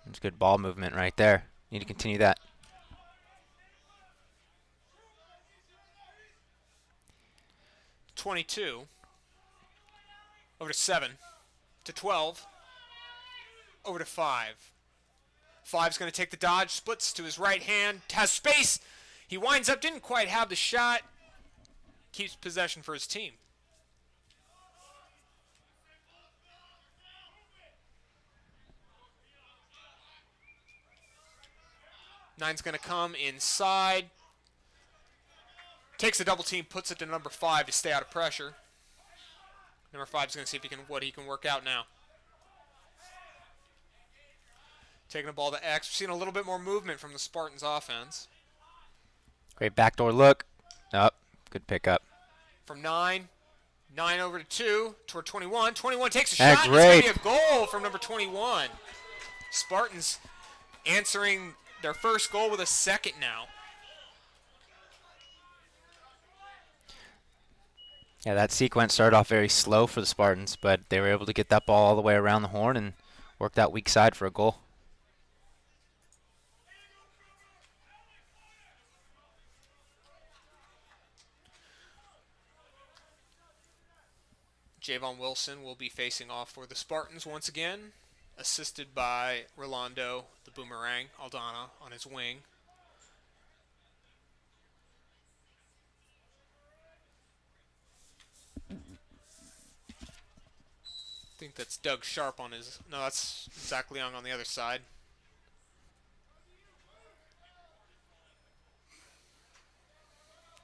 It's good ball movement right there. Need to continue that. .22 over to 7 to 12 over to 5. 5's going to take the dodge, splits to his right hand, has space. He winds up, didn't quite have the shot. Keeps possession for his team. Nine's going to come inside. Takes a double team, puts it to number 5 to stay out of pressure. Number 5's going to see if what he can work out now. Taking the ball to X. We've seen a little bit more movement from the Spartans offense. Great backdoor look. Oh, good pickup. From 9. 9 over to 2 toward 21. 21 takes a That's shot. great. It's going to be a goal from number 21. Spartans answering their first goal with a second now. Yeah, that sequence started off very slow for the Spartans, but they were able to get that ball all the way around the horn and worked out weak side for a goal. Javon Wilson will be facing off for the Spartans once again, assisted by Rolando, the Boomerang, Aldana on his wing. I think that's Doug Sharp on his... No, that's Zach Leong on the other side.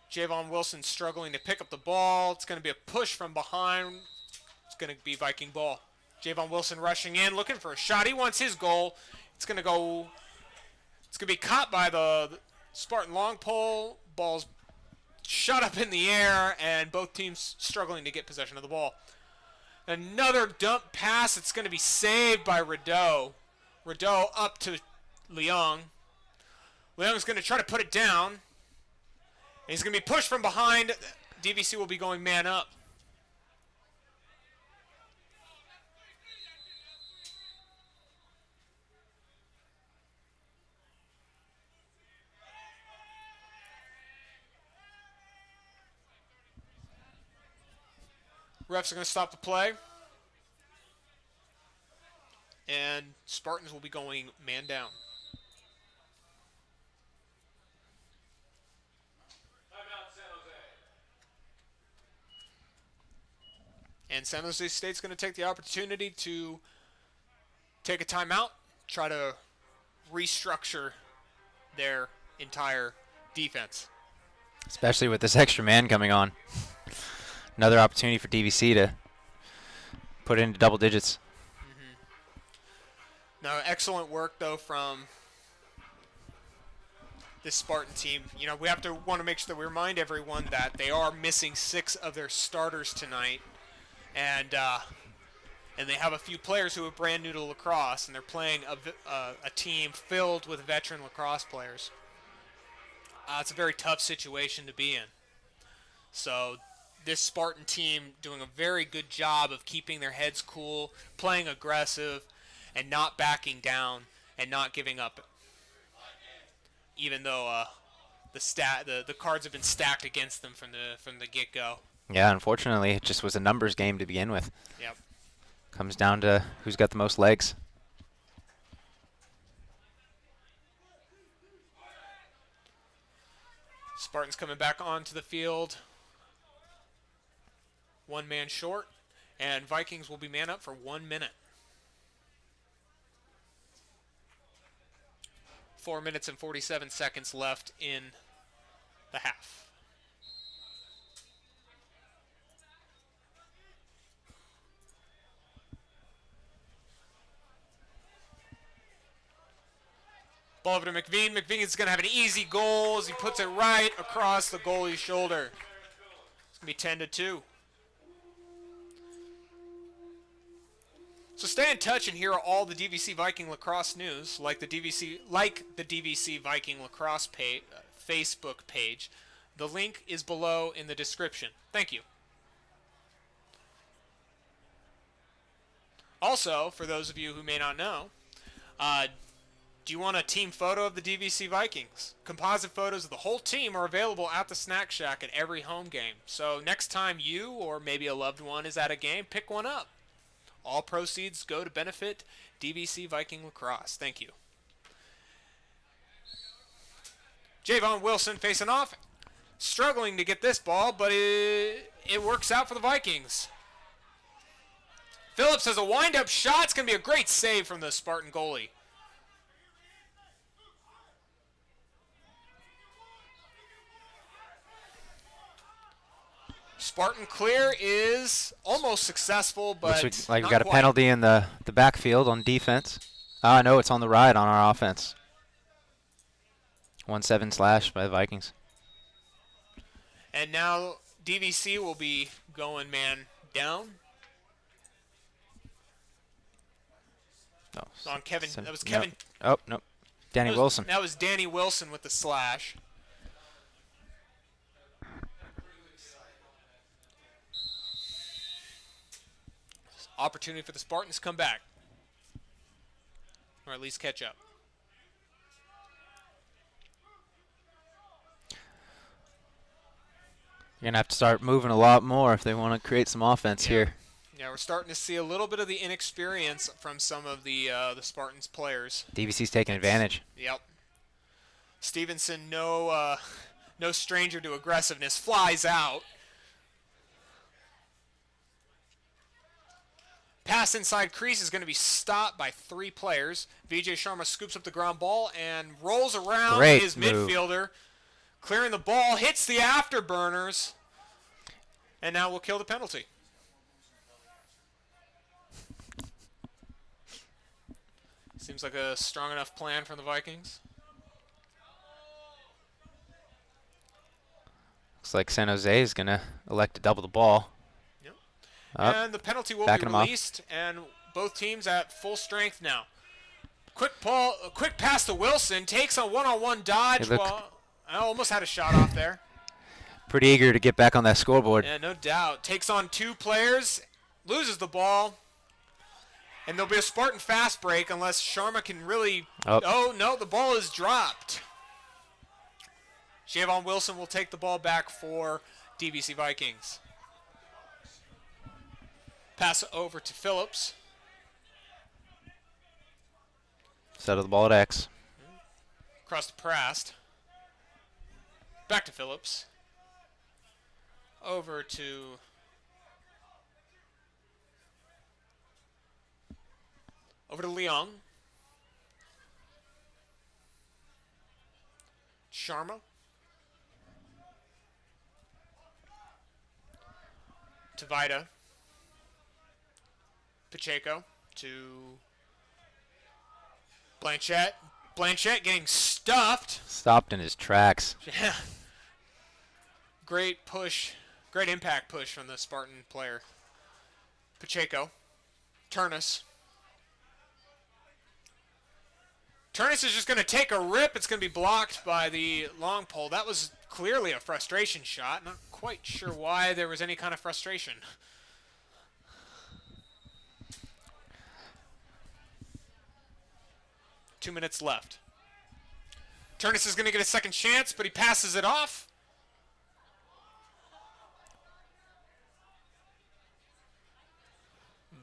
Javon Wilson struggling to pick up the ball. It's going to be a push from behind. It's going to be Viking ball. Javon Wilson rushing in, looking for a shot. He wants his goal. It's going to go... It's going to be caught by the Spartan long pole. Ball's shot up in the air, and both teams struggling to get possession of the ball. Another dump pass. It's going to be saved by Rideau. Rideau up to Leong. Leong's going to try to put it down. And he's going to be pushed from behind. DVC will be going man up. Refs are going to stop the play. And Spartans will be going man down. And San Jose State's going to take the opportunity to take a timeout, try to restructure their entire defense. Especially with this extra man coming on. Another opportunity for DVC to put it into double digits. No, excellent work, though, from this Spartan team. You know, we want to make sure that we remind everyone that they are missing 6 of their starters tonight. And they have a few players who are brand new to lacrosse, and they're playing a team filled with veteran lacrosse players. It's a very tough situation to be in. So this Spartan team doing a very good job of keeping their heads cool, playing aggressive, and not backing down and not giving up. Even though the cards have been stacked against them from the get-go. Yeah, unfortunately, it just was a numbers game to begin with. Yep. Comes down to who's got the most legs. Spartans coming back onto the field. 1 man short, and Vikings will be man up for 1 minute. 4 minutes and 47 seconds left in the half. Ball over to McVean. McVean is going to have an easy goal as he puts it right across the goalie's shoulder. It's going to be 10-2. So stay in touch and hear all the DVC Viking lacrosse news, like the DVC Viking lacrosse Facebook page. The link is below in the description. Thank you. Also, for those of you who may not know, do you want a team photo of the DVC Vikings? Composite photos of the whole team are available at the Snack Shack at every home game. So next time you or maybe a loved one is at a game, pick one up. All proceeds go to benefit DVC Viking Lacrosse. Thank you. Javon Wilson facing off. Struggling to get this ball, but it works out for the Vikings. Phillips has a wind-up shot. It's going to be a great save from the Spartan goalie. Spartan clear is almost successful, but Looks like not we got a quite. penalty in the backfield on defense. No, it's on the right on our offense. 1-7 slash by the Vikings. And now DVC will be going man down. Oh, On Kevin. seven- That was Kevin. No. Oh, no. Danny Wilson. That was Danny Wilson with the slash. Opportunity for the Spartans to come back. Or at least catch up. You're going to have to start moving a lot more if they want to create some offense here. Yeah, we're starting to see a little bit of the inexperience from some of the Spartans players. DVC's taking advantage. Yep. Stevenson, no stranger to aggressiveness, flies out. Pass inside crease is going to be stopped by 3 players. Vijay Sharma scoops up the ground ball and rolls around Great his move. midfielder. Clearing the ball, hits the afterburners. And now we'll kill the penalty. Seems like a strong enough plan from the Vikings. Looks like San Jose is going to elect to double the ball. Yep. Up. And the penalty will be Backing 'em off. released, and both teams at full strength now. Quick pass to Wilson, takes a one-on-one dodge. Hey, look. Well, I almost had a shot off there. Pretty eager to get back on that scoreboard. Yeah, no doubt. Takes on 2 players, loses the ball, and there'll be a Spartan fast break unless Sharma can really... Oh, no, the ball is dropped. Javon Wilson will take the ball back for DVC Vikings. Pass over to Phillips. Settle the ball at X. Across to Prast. Back to Phillips. Over to... Leong. Sharma. To Vida. Pacheco to Blanchett. Blanchett getting stuffed. Stopped in his tracks. Yeah. Great push. Great impact push from the Spartan player. Pacheco. Turnus. Turnus is just going to take a rip. It's going to be blocked by the long pole. That was clearly a frustration shot. Not quite sure why there was any kind of frustration. Two minutes left. Turnus is going to get a second chance, but he passes it off.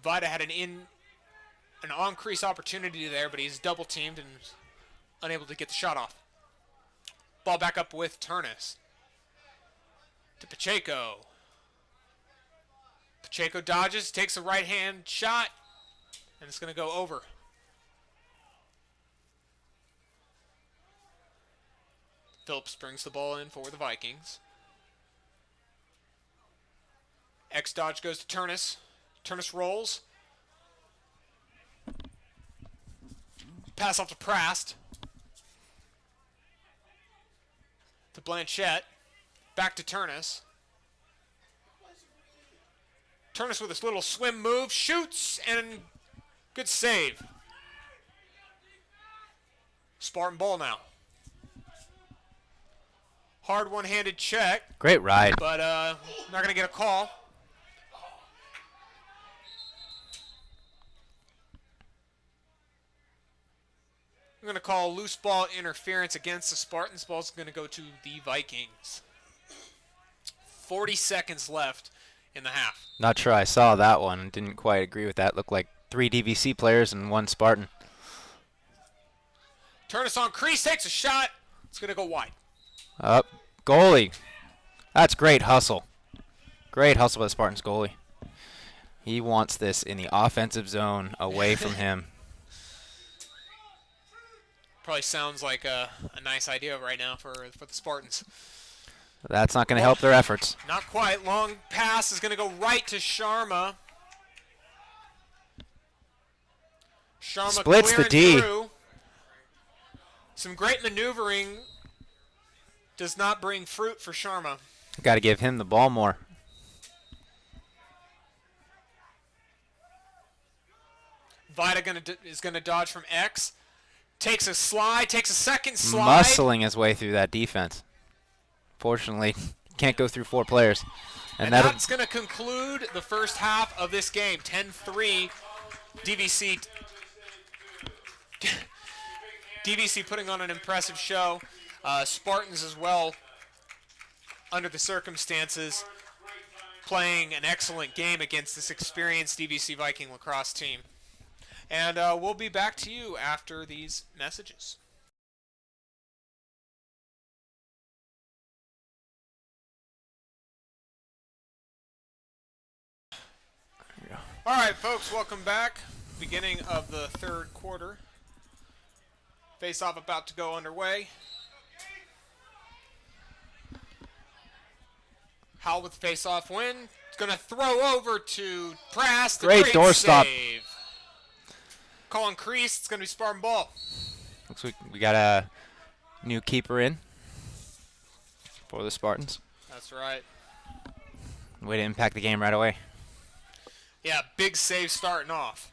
Vida had an on-crease opportunity there, but he's double-teamed and unable to get the shot off. Ball back up with Turnus. To Pacheco. Pacheco dodges, takes a right-hand shot, and it's going to go over. Phillips brings the ball in for the Vikings. X-dodge goes to Turnus. Turnus rolls. Pass off to Prast. To Blanchett. Back to Turnus. Turnus with this little swim move. Shoots and good save. Spartan ball now. Hard one-handed check. Great ride. But not going to get a call. I'm going to call loose ball interference against the Spartans. Ball's going to go to the Vikings. 40 seconds left in the half. Not sure I saw that one. Didn't quite agree with that. Looked like 3 DVC players and 1 Spartan. Turnus on crease, takes a shot. It's going to go wide. Up. Goalie. That's great hustle. Great hustle by the Spartans goalie. He wants this in the offensive zone away from him. Probably sounds like a nice idea right now for the Spartans. That's not going to help their efforts. Not quite. Long pass is going to go right to Sharma. Sharma Splits the D. through. Some great maneuvering does not bring fruit for Sharma. Got to give him the ball more. Vida is going to dodge from X. Takes a slide, takes a second slide. Muscling his way through that defense. Fortunately, can't go through 4 players. And that's going to conclude the first half of this game. 10-3, DVC putting on an impressive show. Spartans as well, under the circumstances, playing an excellent game against this experienced DVC Viking lacrosse team. And we'll be back to you after these messages. All right, folks, welcome back. Beginning of the third quarter. Face-off about to go underway. Howell with the face-off win. It's going to throw over to Prast. Great doorstop. Save. Calling crease. It's going to be Spartan ball. Looks like we got a new keeper in for the Spartans. That's right. Way to impact the game right away. Yeah, big save starting off.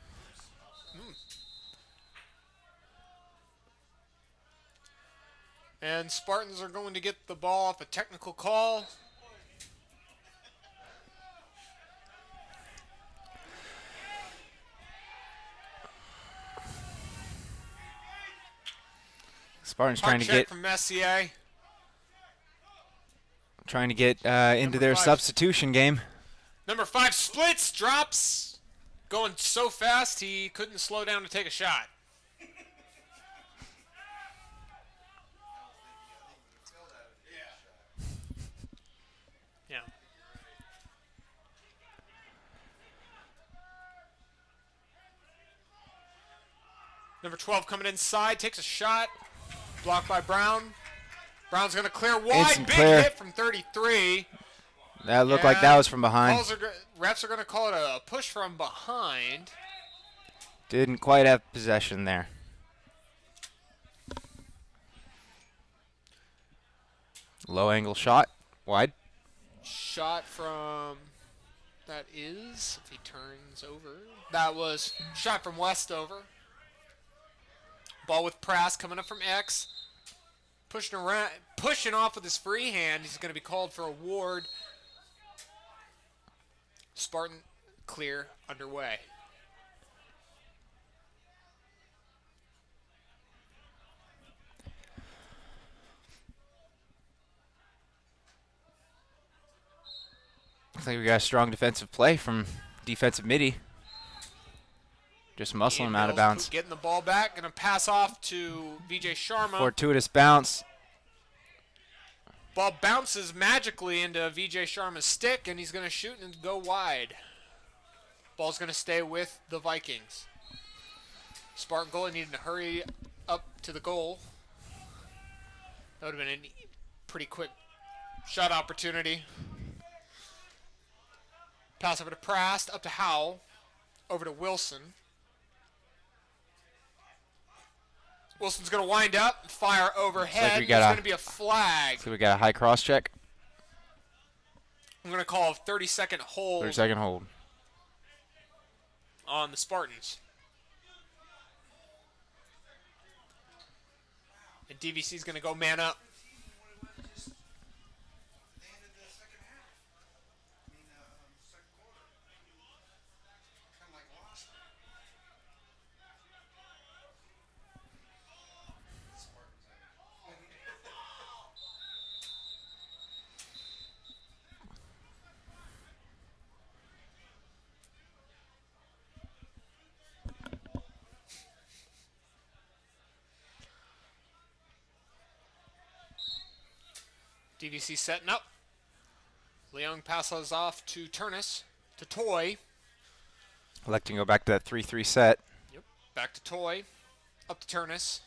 And Spartans are going to get the ball off a technical call. Spartans Puck trying to check get from Messier. into their 5. substitution game. Number 5 splits, drops. Going so fast he couldn't slow down to take a shot. Yeah. Number 12 coming inside, takes a shot. Blocked by Brown. Brown's going to clear wide. Instant Big clear. hit from 33. That looked like that was from behind. Refs are going to call it a push from behind. Didn't quite have possession there. Low angle shot. Wide. Shot from, that is, if he turns over. That was shot from Westover. Ball with Prass coming up from X. Pushing around, pushing off with his free hand. He's going to be called for a ward. Spartan clear underway. Looks like we got a strong defensive play from defensive midi. Just muscling him out of bounds. Getting the ball back. Going to pass off to VJ Sharma. Fortuitous bounce. Ball bounces magically into VJ Sharma's stick, and he's going to shoot and go wide. Ball's going to stay with the Vikings. Spartan goalie needing to hurry up to the goal. That would have been a pretty quick shot opportunity. Pass over to Prast, up to Howell, over to Wilson. Wilson's going to wind up and fire overhead. Like There's going to be a flag. So we got a high cross check. I'm going to call a 30-second hold 30-second hold. on the Spartans. And DVC's going to go man up. DVC setting up. Leung passes off to Turnus, to Toy. Electing to go back to that 3-3 set. Yep. Back to Toy. Up to Turnus.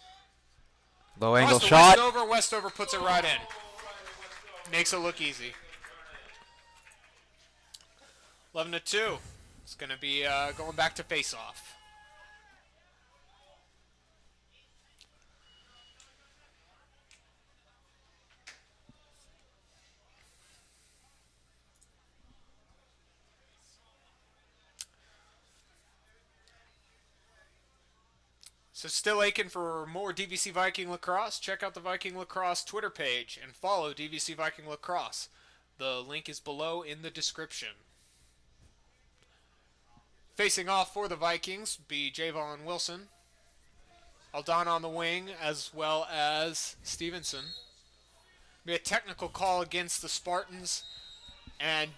Low angle Cross to shot. Westover. Westover puts it right in. Makes it look easy. 11-2. It's going to be going back to face-off. So still aching for more DVC Viking Lacrosse? Check out the Viking Lacrosse Twitter page and follow DVC Viking Lacrosse. The link is below in the description. Facing off for the Vikings be Javon Wilson, Aldana on the wing, as well as Stevenson. Be a technical call against the Spartans and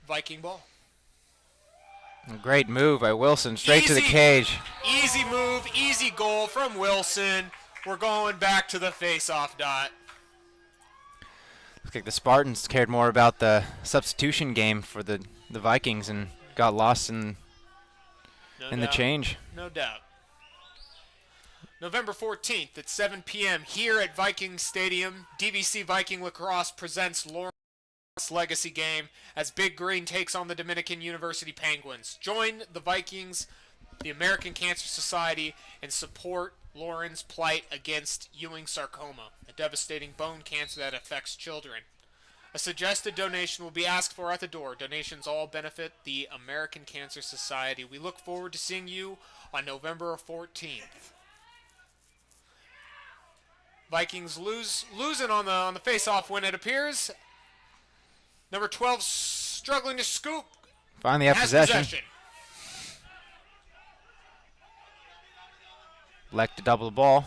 Viking ball. Great move by Wilson, straight to the Easy. cage. Easy move, easy goal from Wilson. We're going back to the face-off dot. Looks like the Spartans cared more about the substitution game for the Vikings and got lost in the change. No doubt. November 14th at 7 p.m. here at Viking Stadium, DVC Viking Lacrosse presents Lawrence Legacy Game as Big Green takes on the Dominican University Penguins. Join the Vikings, the American Cancer Society, and support Lauren's plight against Ewing sarcoma, a devastating bone cancer that affects children. A suggested donation will be asked for at the door. Donations all benefit the American Cancer Society. We look forward to seeing you on November 14th. Vikings losing on the face-off when it appears. Number 12 struggling to scoop. Finally have possession. Elect to double the ball.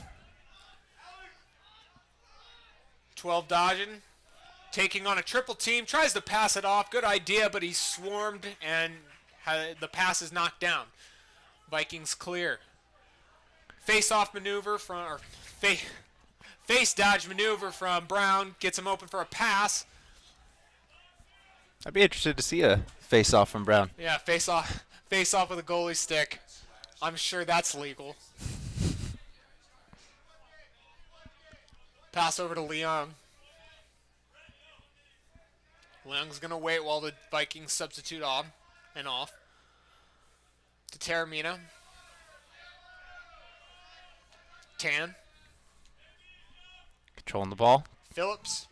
12 dodging. Taking on a triple team. Tries to pass it off. Good idea, but he's swarmed and the pass is knocked down. Vikings clear. Face-off maneuver from... Face dodge maneuver from Brown. Gets him open for a pass. I'd be interested to see a face-off from Brown. Yeah, face off with a goalie stick. I'm sure that's legal. Pass over to Leung. Leung's going to wait while the Vikings substitute on and off. To Taramina. Tan. Controlling the ball. Phillips.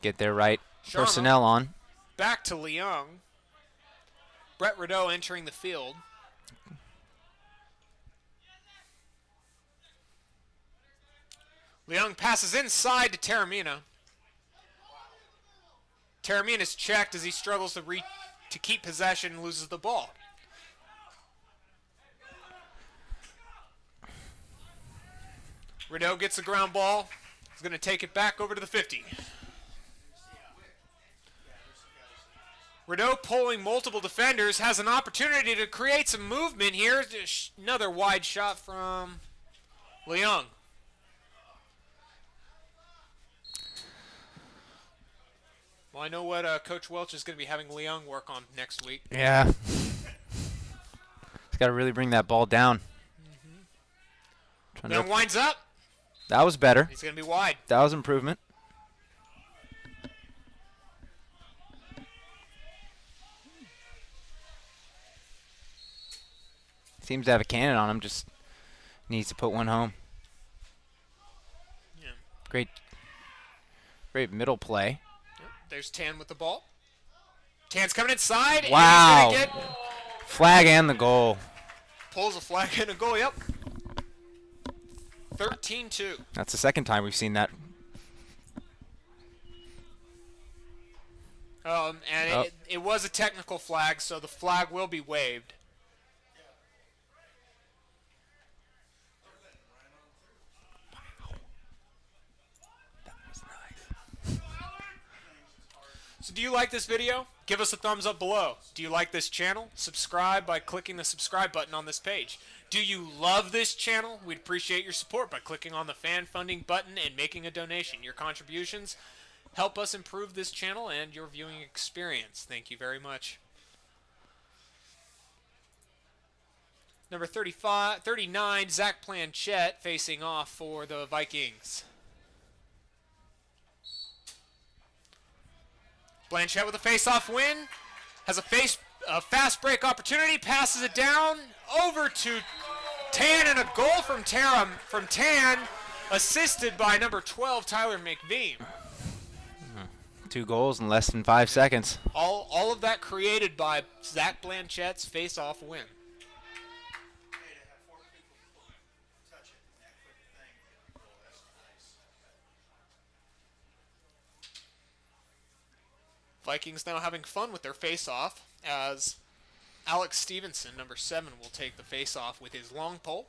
Get their right Sharma. personnel on. Back to Leung. Brett Rideau entering the field. Leung passes inside to Taramina. Taramina's checked as he struggles to keep possession and loses the ball. Rideau gets the ground ball. He's going to take it back over to the 50. Rideau pulling multiple defenders, has an opportunity to create some movement here. Another wide shot from Leung. Well, I know what Coach Welch is going to be having Leung work on next week. Yeah. He's got to really bring that ball down. Leung winds up. That was better. He's going to be wide. That was improvement. Seems to have a cannon on him, just needs to put one home. Yeah. Great middle play. Yep. There's Tan with the ball. Tan's coming inside. Wow. And he's gonna Flag and the goal. pulls a flag and a goal. Yep. 13-2. That's the second time we've seen that. It was a technical flag, so the flag will be waived. So do you like this video? Give us a thumbs up below. Do you like this channel? Subscribe by clicking the subscribe button on this page. Do you love this channel? We'd appreciate your support by clicking on the fan funding button and making a donation. Your contributions help us improve this channel and your viewing experience. Thank you very much. Number 39, Zach Planchette facing off for the Vikings. Blanchette with a face-off win. Has a fast break opportunity. Passes it down over to Tan, and a goal from Tan, assisted by number 12, Tyler McVean. 2 goals in less than 5 seconds. All of that created by Zach Blanchette's face-off win. Vikings now having fun with their face-off as Alex Stevenson, number 7, will take the face-off with his long pole.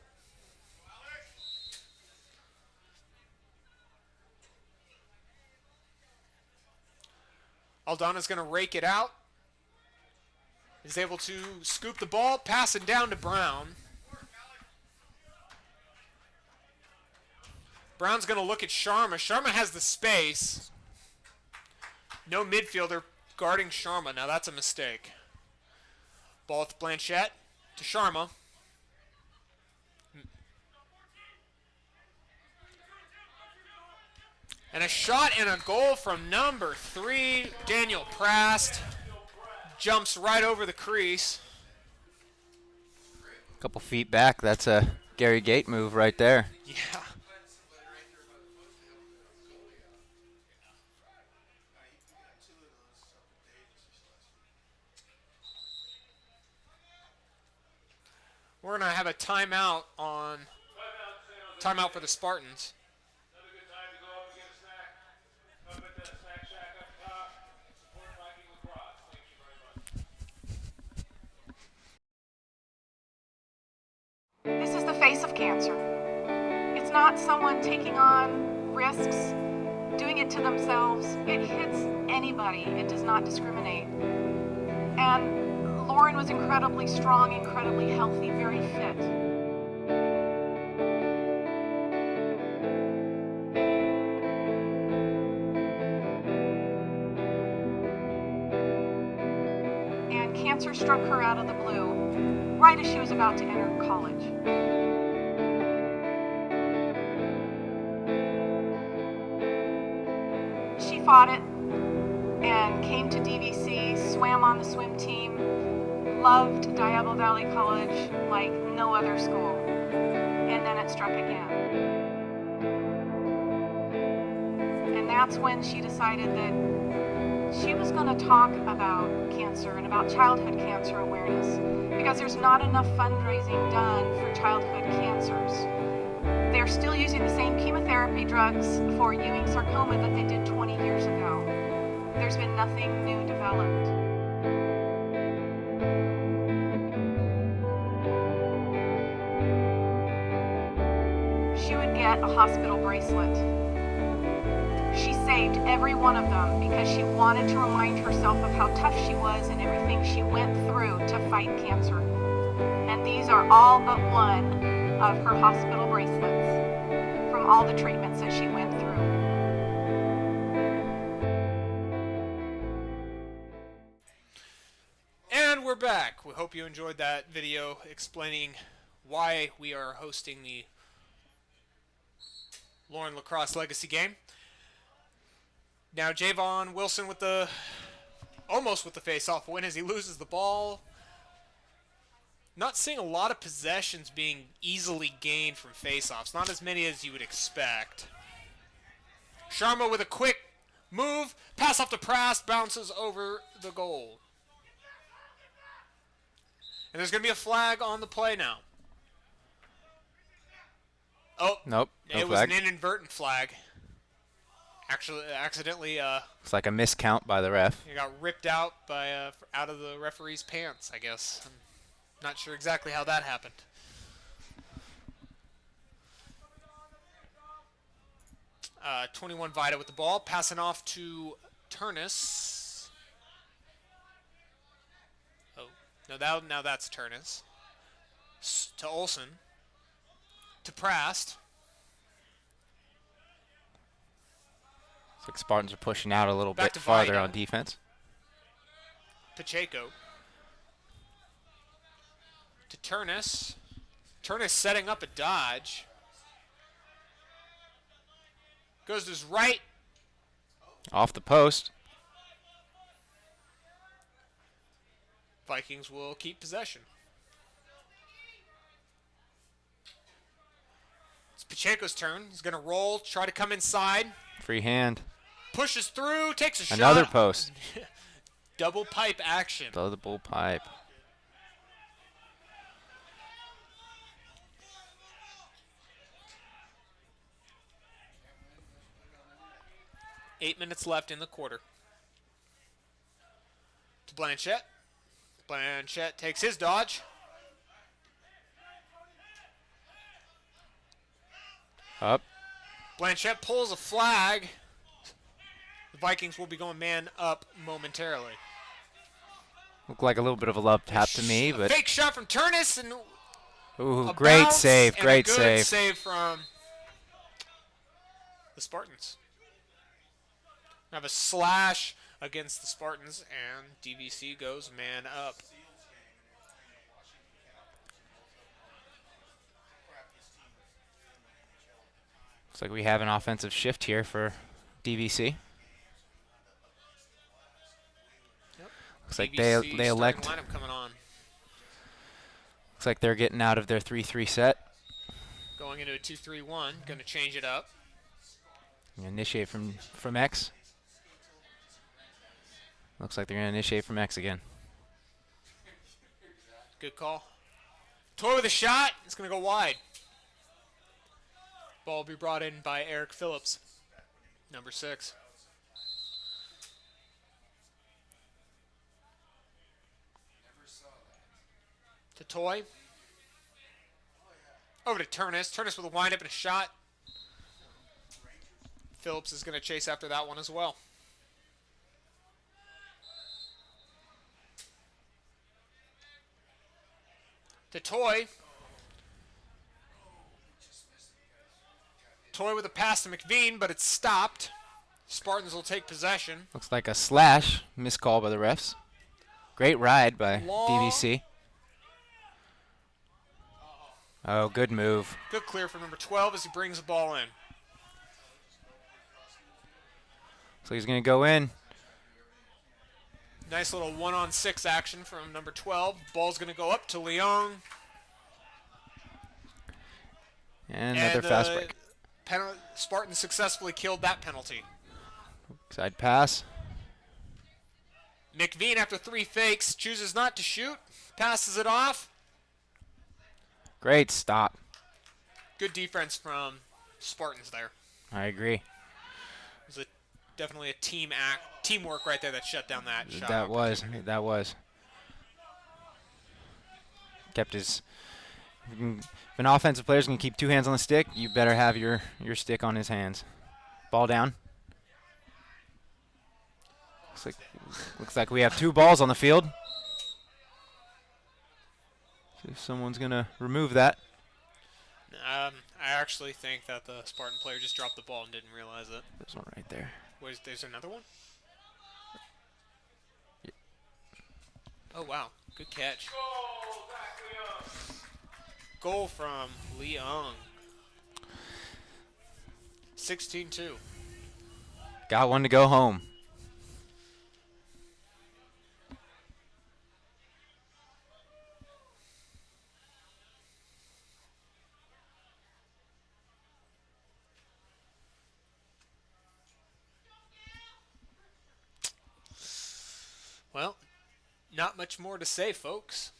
Aldana's going to rake it out. He's able to scoop the ball, pass it down to Brown. Brown's going to look at Sharma. Sharma has the space. No midfielder guarding Sharma. Now that's a mistake. Ball with Blanchette to Sharma. And a shot and a goal from number 3, Daniel Prast. Jumps right over the crease. A couple feet back. That's a Gary Gate move right there. Yeah. We're going to have a timeout for the Spartans. This is the face of cancer. It's not someone taking on risks, doing it to themselves. It hits anybody. It does not discriminate. And Lauren was incredibly strong, incredibly healthy, very fit. And cancer struck her out of the blue right as she was about to enter college. She fought it and came to DVC, swam on the swim team, loved Diablo Valley College like no other school. And then it struck again. And that's when she decided that she was going to talk about cancer and about childhood cancer awareness, because there's not enough fundraising done for childhood cancers. They're still using the same chemotherapy drugs for Ewing sarcoma that they did 20 years ago. There's been nothing new developed. She would get a hospital bracelet. She saved every one of them because she wanted to remind herself of how tough she was and everything she went through to fight cancer. And these are all but one of her hospital bracelets from all the treatments that she went through. And we're back. We hope you enjoyed that video explaining why we are hosting the Lauren Lacrosse Legacy game. Now Javon Wilson with almost with the face-off win as he loses the ball. Not seeing a lot of possessions being easily gained from face-offs. Not as many as you would expect. Sharma with a quick move. Pass off to Prast. Bounces over the goal. And there's going to be a flag on the play now. Oh. Nope. No it flag. was an inadvertent flag. Actually, accidentally. It's like a miscount by the ref. He got ripped out by out of the referee's pants, I guess. I'm not sure exactly how that happened. Uh, 21 Vida with the ball, passing off to Turnus. Oh, no, now that's Turnus. To Olsen. To Prast. Looks like Spartans are pushing out a little Back bit to farther Vida. on defense. Pacheco. To Turnus. Turnus setting up a dodge. Goes to his right. Off the post. Vikings will keep possession. It's Pacheco's turn. He's going to roll, try to come inside. Free hand. Pushes through, takes a shot. Another post. Double pipe action. Double pipe. Eight minutes left in the quarter. To Blanchette. Blanchette takes his dodge. Up. Blanchette pulls a flag. The Vikings will be going man up momentarily. Looked like a little bit of a love tap to me, A but fake shot from Turnus and ooh, a great bounce save, and great a good save. from the Spartans. Have a slash against the Spartans, and DVC goes man up. Looks like we have an offensive shift here for DVC. Yep. Looks like DVC they elect. starting lineup coming on. Looks like they're getting out of their 3-3 set. Going into a 2-3-1, going to change it up. Initiate from X. Looks like they're going to initiate from X again. Good call. Toy with a shot. It's going to go wide. Ball will be brought in by Eric Phillips, number 6. To Toy. Over to Turnus. Turnus with a windup and a shot. Phillips is going to chase after that one as well. To Toy. Toy with a pass to McVean, but it's stopped. Spartans will take possession. Looks like a slash. Missed call by the refs. Great ride by Long. DVC. Oh, good move. Good clear from number 12 as he brings the ball in. So he's going to go in. Nice little 1-on-6 action from number 12. Ball's going to go up to Leung. And another fast break. Spartans successfully killed that penalty. Side pass. McVean, after 3 fakes, chooses not to shoot. Passes it off. Great stop. Good defense from Spartans there. I agree. It was definitely a teamwork right there that shut down that shot. That was. Kept his. If an offensive player is going to keep 2 hands on the stick, you better have your stick on his hands. Ball down. Looks like we have 2 balls on the field. See if someone's going to remove that. I actually think that the Spartan player just dropped the ball and didn't realize it. There's one right there. There's another one? Yeah. Oh, wow. Good catch. Goal from Leung. 16-2. Got one to go home. Well, not much more to say, folks.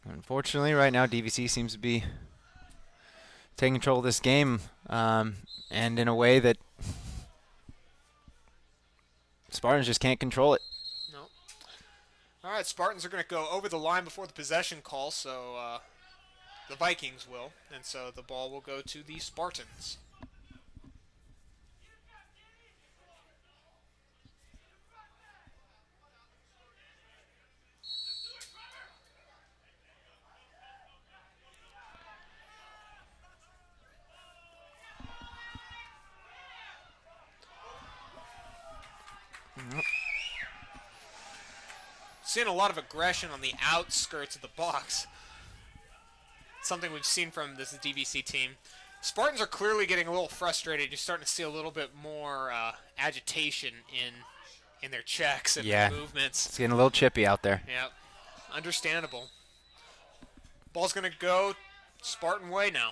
Unfortunately, right now, DVC seems to be taking control of this game, and in a way that Spartans just can't control it. No. All right, Spartans are going to go over the line before the possession call, so the Vikings will, and so the ball will go to the Spartans. seeing a lot of aggression on the outskirts of the box. Something we've seen from this DVC team. Spartans are clearly getting a little frustrated. You're starting to see a little bit more agitation in their checks and their movements. It's getting a little chippy out there. Yep, understandable. Ball's going to go Spartan way now.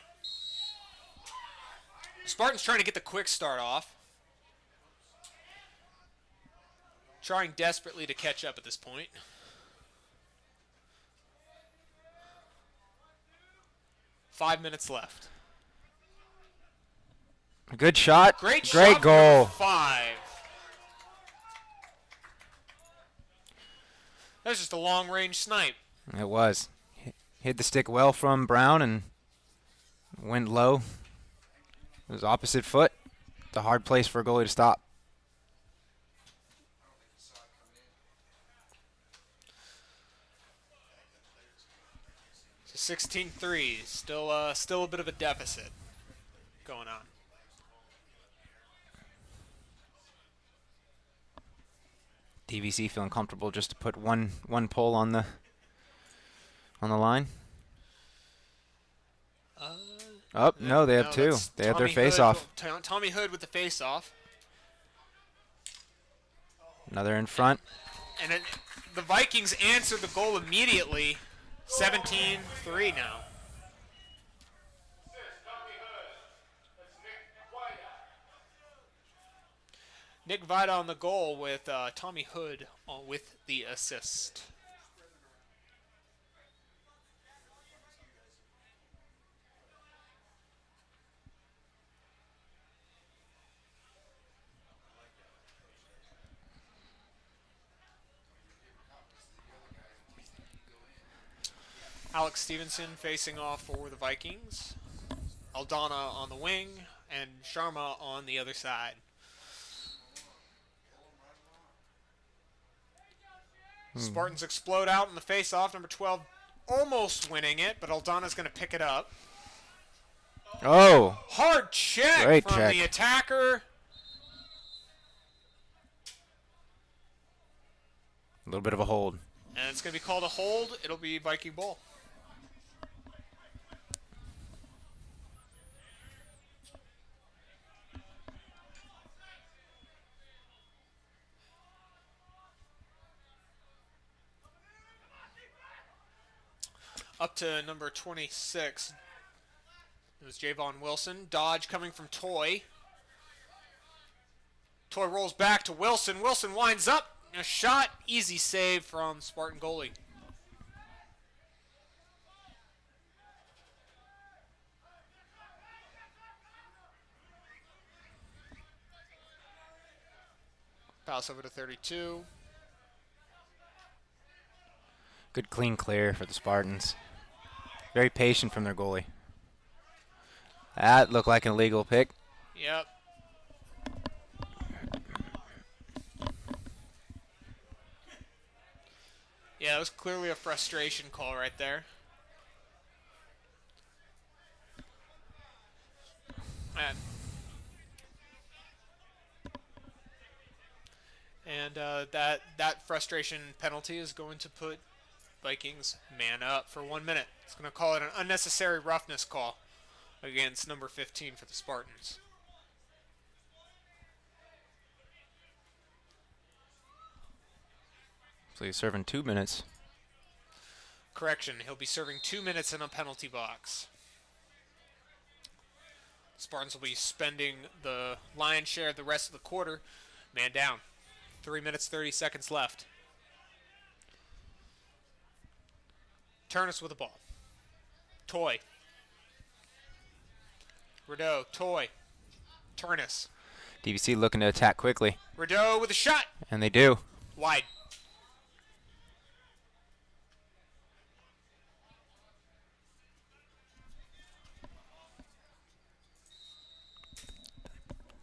Spartans trying to get the quick start off. Trying desperately to catch up at this point. Five minutes left. Good shot. Great goal. 5. That was just a long-range snipe. It was. Hit the stick well from Brown and went low. It was opposite foot. The hard place for a goalie to stop. So 16-3. Still a bit of a deficit going on. DVC feeling comfortable just to put one pole on the line. No, they have two. They have their face-off. Tommy Hood with the face-off. Another in front. And the Vikings answered the goal immediately. 17-3 now. Nick Vida on the goal with Tommy Hood with the assist. Alex Stevenson facing off for the Vikings. Aldana on the wing and Sharma on the other side. Spartans explode out in the face-off. Number 12 almost winning it, but Aldana's going to pick it up. Oh. Hard check Great from check. the attacker. A little bit of a hold. And it's going to be called a hold. It'll be Viking ball. Up to number 26. It was Javon Wilson. Dodge coming from Toy. Toy rolls back to Wilson. Wilson winds up. A shot. Easy save from Spartan goalie. Pass over to 32. Good clean clear for the Spartans. Very patient from their goalie. That looked like an illegal pick. Yep. Yeah, it was clearly a frustration call right there. And that frustration penalty is going to put Vikings man up for 1 minute. It's going to call it an unnecessary roughness call against number 15 for the Spartans. So he's serving 2 minutes. Correction, he'll be serving 2 minutes in a penalty box. Spartans will be spending the lion's share of the rest of the quarter. Man down. 3 minutes, 30 seconds left. Turnus with the ball. Toy. Rideau, Toy. Turnus. DVC looking to attack quickly. Rideau with a shot. And they do. Wide.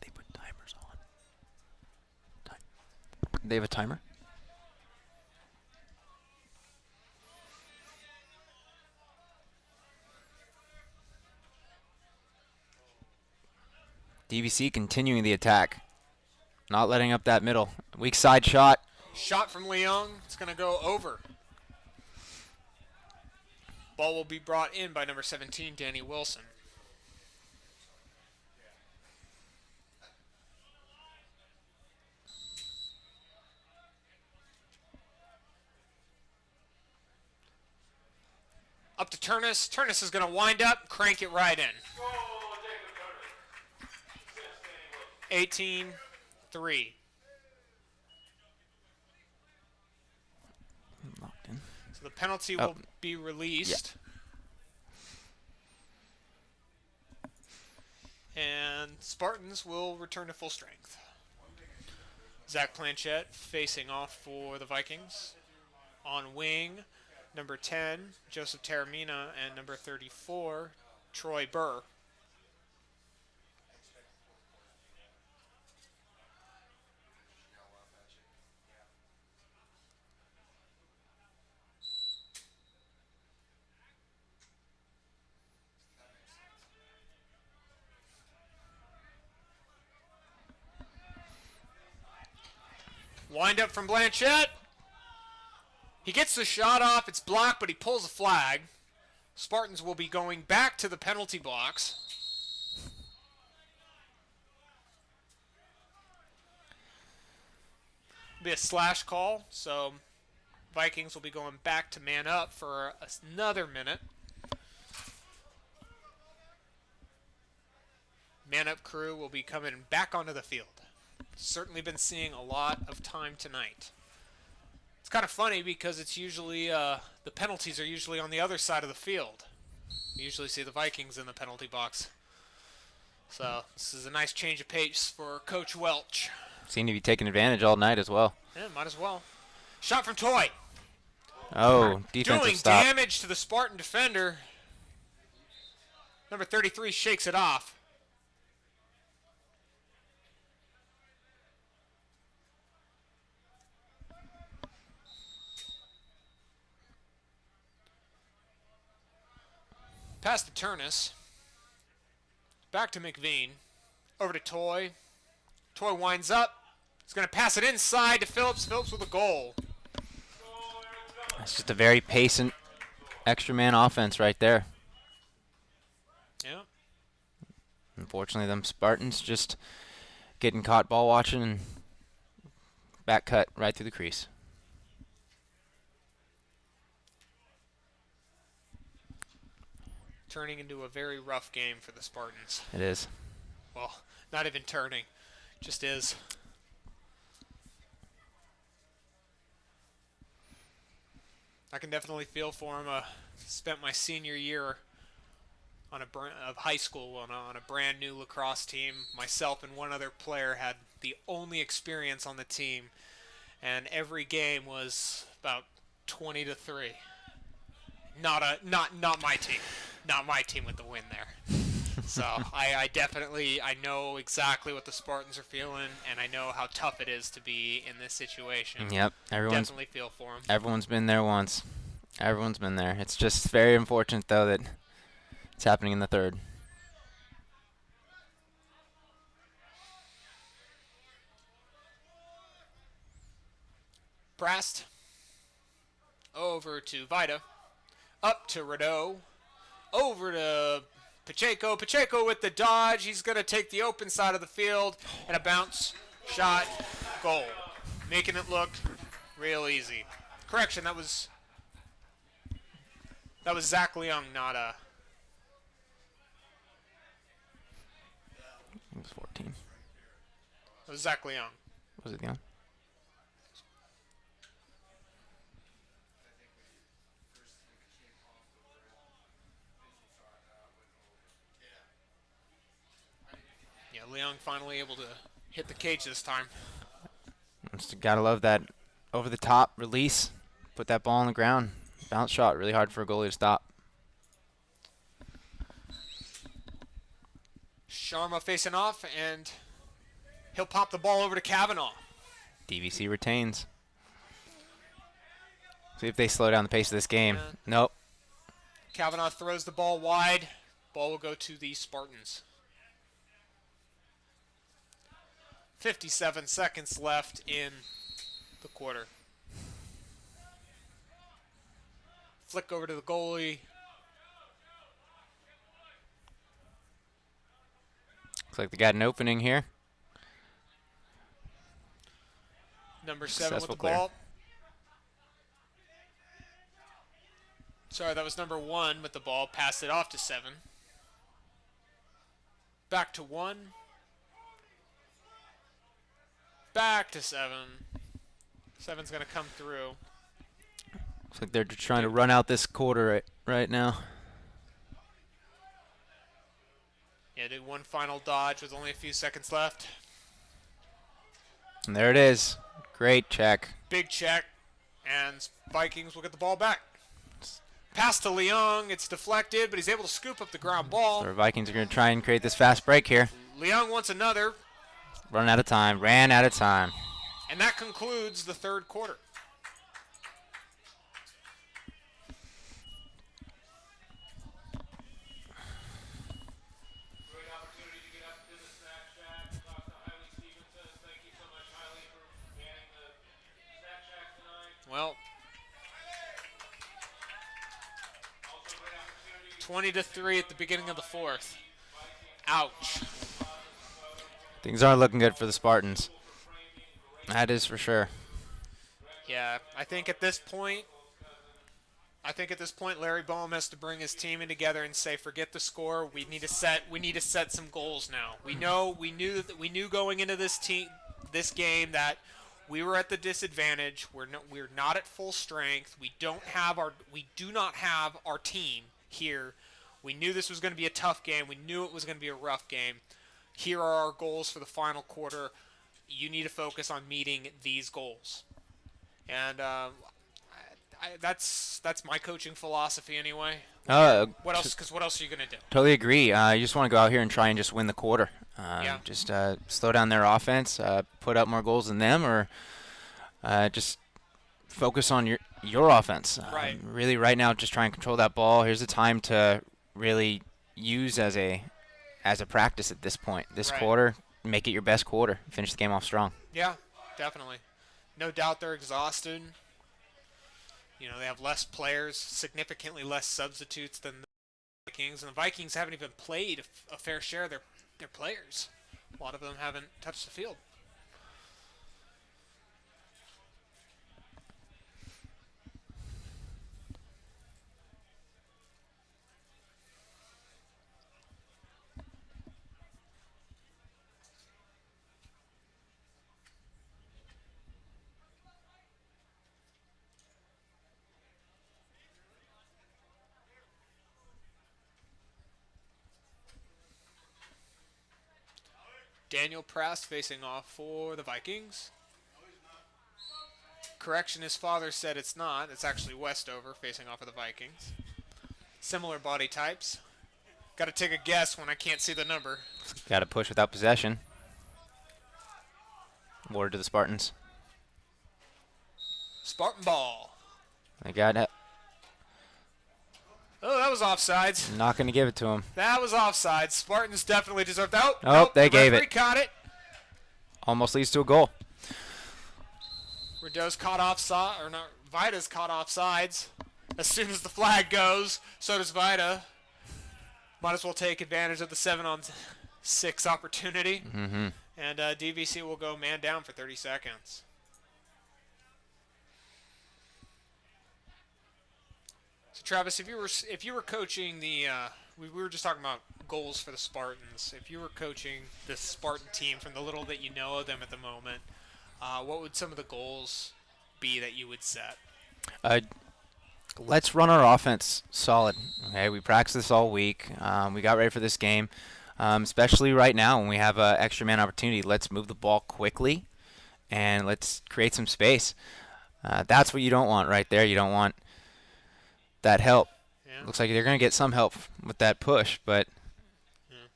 They put timers on. They have a timer? DVC continuing the attack. Not letting up that middle. Weak side shot. Shot from Leung. It's going to go over. Ball will be brought in by number 17, Danny Wilson. Up to Turnus. Turnus is going to wind up, crank it right in. 18-3. Locked in. So the penalty will be released. Yeah. And Spartans will return to full strength. Zach Planchette facing off for the Vikings. On wing, number 10, Joseph Taramina, and number 34, Troy Burr. Wind up from Blanchette. He gets the shot off. It's blocked, but he pulls a flag. Spartans will be going back to the penalty box. Be a slash call, so Vikings will be going back to man up for another minute. Man up crew will be coming back onto the field. Certainly been seeing a lot of time tonight. It's kind of funny because it's usually the penalties are usually on the other side of the field. You usually see the Vikings in the penalty box. So this is a nice change of pace for Coach Welch. Seem to be taking advantage all night as well. Yeah, might as well. Shot from Toy. Oh, defensive Doing stop. damage to the Spartan defender. Number 33 shakes it off. Pass to Turnus. Back to McVean. Over to Toy. Toy winds up. He's going to pass it inside to Phillips. Phillips with a goal. That's just a very patient extra man offense right there. Yeah. Unfortunately, them Spartans just getting caught ball watching and back cut right through the crease. Turning into a very rough game for the Spartans. It is. Well, not even turning. Just is. I can definitely feel for him. Spent my senior year on of high school on a brand new lacrosse team. Myself and one other player had the only experience on the team, and every game was about 20-3. Not my team. Not my team with the win there. So I know exactly what the Spartans are feeling, and I know how tough it is to be in this situation. Yep, Definitely feel for them. Everyone's been there once. Everyone's been there. It's just very unfortunate, though, that it's happening in the third. Prast. Over to Vida. Up to Rideau. Over to Pacheco. Pacheco with the dodge. He's going to take the open side of the field. And a bounce, shot, goal. Making it look real easy. Correction, that was Zach Leung, not a... It was 14. It was Zach Leung. Was it Leon? Yeah, Leung finally able to hit the cage this time. Just gotta love that over-the-top release. Put that ball on the ground. Bounce shot, really hard for a goalie to stop. Sharma facing off, and he'll pop the ball over to Kavanaugh. DVC retains. See if they slow down the pace of this game. Yeah. Nope. Kavanaugh throws the ball wide. Ball will go to the Spartans. 57 seconds left in the quarter. Flick over to the goalie. Looks like they got an opening here. Number 7 with Successful the clear. ball. Sorry, that was number 1 with the ball. Passed it off to 7. Back to 1. Back to 7. 7's going to come through. Looks like they're just trying to run out this quarter right now. Yeah, did one final dodge with only a few seconds left. And there it is. Great check. Big check. And Vikings will get the ball back. Pass to Leung. It's deflected, but he's able to scoop up the ground ball. So the Vikings are going to try and create this fast break here. Leung wants another. Running out of time. Ran out of time. And that concludes the third quarter. Well, 20-3 at the beginning of the fourth. Ouch. Things aren't looking good for the Spartans. That is for sure. Yeah, I think at this point, Larry Boehm has to bring his team in together and say, forget the score. We need to set some goals now. We knew going into this game that we were at the disadvantage. We're not at full strength. We do not have our team here. We knew this was going to be a tough game. We knew it was going to be a rough game. Here are our goals for the final quarter. You need to focus on meeting these goals. And that's my coaching philosophy anyway. What else? Because what else are you going to do? Totally agree. You just want to go out here and try and just win the quarter. Yeah. Just slow down their offense, put up more goals than them, or just focus on your offense. Right. Really, right now, just try and control that ball. Here's the time to really use as a practice at this point. This quarter, make it your best quarter. Finish the game off strong. Yeah, definitely. No doubt they're exhausted. You know, they have less players, significantly less substitutes than the Vikings, and the Vikings haven't even played a fair share of their players. A lot of them haven't touched the field. Daniel Press facing off for the Vikings. Correction, his father said it's not. It's actually Westover facing off for the Vikings. Similar body types. Got to take a guess when I can't see the number. Got to push without possession. Awarded to the Spartans. Spartan ball. They got it. Oh, that was offsides. Not going to give it to him. That was offsides. Spartans definitely deserved that. Oh, they gave it. it. Caught it. Almost leads to a goal. Rideau's caught offside, or not? Vida's caught offsides. As soon as the flag goes, so does Vida. Might as well take advantage of the 7-on-6 opportunity. Mm-hmm. And DVC will go man down for 30 seconds. So Travis, if you were coaching the, we were just talking about goals for the Spartans. If you were coaching the Spartan team from the little that you know of them at the moment, what would some of the goals be that you would set? Let's run our offense solid. Okay, we practiced this all week. We got ready for this game, especially right now when we have an extra man opportunity. Let's move the ball quickly, and let's create some space. That's what you don't want right there. You don't want that help. Yeah. Looks like they're going to get some help with that push, but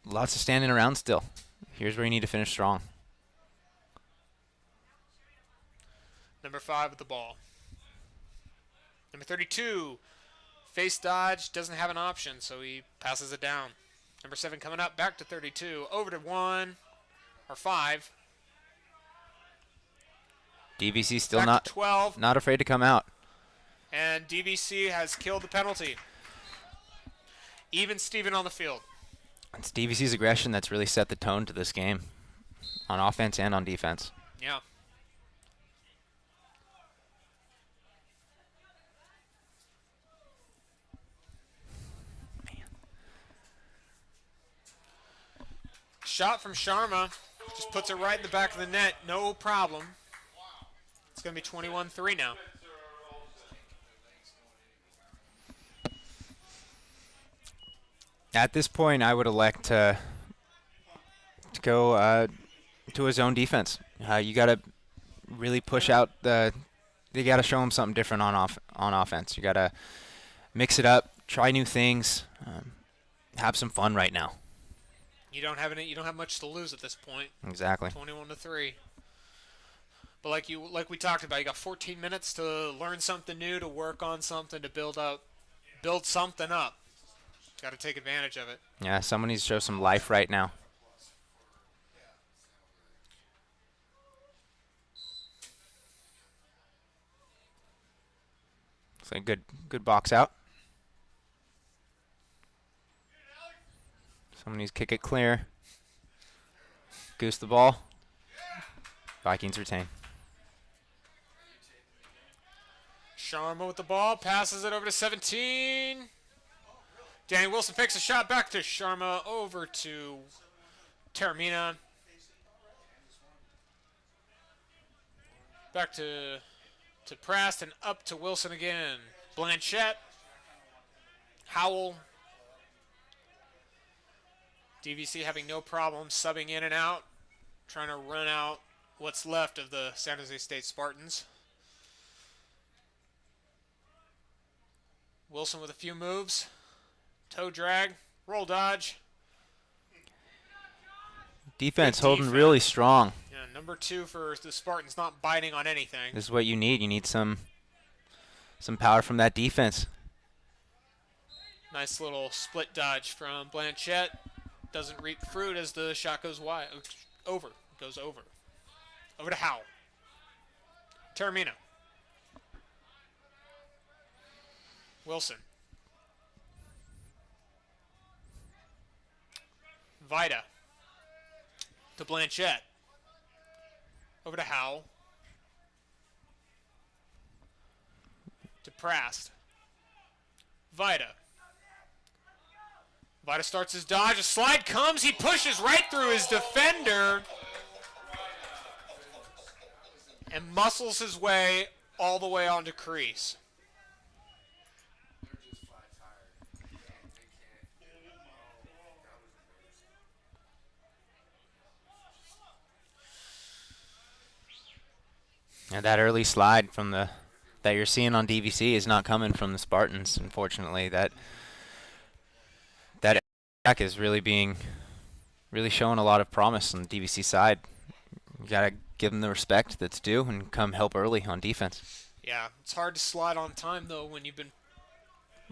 lots of standing around still. Here's where you need to finish strong. Number 5 with the ball. Number 32, face dodge, doesn't have an option, so he passes it down. Number 7 coming up, back to 32, over to 5. Deep DVC still Back not to 12. not afraid to come out. And DVC has killed the penalty. Even Steven on the field. It's DVC's aggression that's really set the tone to this game, on offense and on defense. Yeah. Shot from Sharma. Just puts it right in the back of the net. No problem. It's going to be 21-3 now. At this point, I would elect to go to a zone defense. You got to really push out the. You got to show them something different on offense. You got to mix it up, try new things, have some fun right now. You don't have much to lose at this point. Exactly. 21-3. But like we talked about, you got 14 minutes to learn something new, to work on something, to build something up. Got to take advantage of it. Yeah, someone needs to show some life right now. It's a good box out. Someone needs to kick it clear. Goose the ball. Vikings retain. Sharma with the ball, passes it over to 17. Danny Wilson picks a shot back to Sharma, over to Taramina. Back to Preston, up to Wilson again. Blanchette. Howell. DVC having no problem subbing in and out, trying to run out what's left of the San Jose State Spartans. Wilson with a few moves. Toe drag, roll dodge. Defense Good holding defense. really strong. Yeah, number 2 for the Spartans, not biting on anything. This is what you need. You need some power from that defense. Nice little split dodge from Blanchette. Doesn't reap fruit as the shot goes wide. Over. Goes over. Over to Howell. Taramina. Wilson. Vida. To Blanchette. Over to Howell. To Prast. Vida. Vida starts his dodge. A slide comes. He pushes right through his defender and muscles his way all the way onto crease. And that early slide from that you're seeing on DVC is not coming from the Spartans, unfortunately. That attack is really showing a lot of promise on the DVC side. You got to give them the respect that's due and come help early on defense. Yeah, it's hard to slide on time, though, when you've been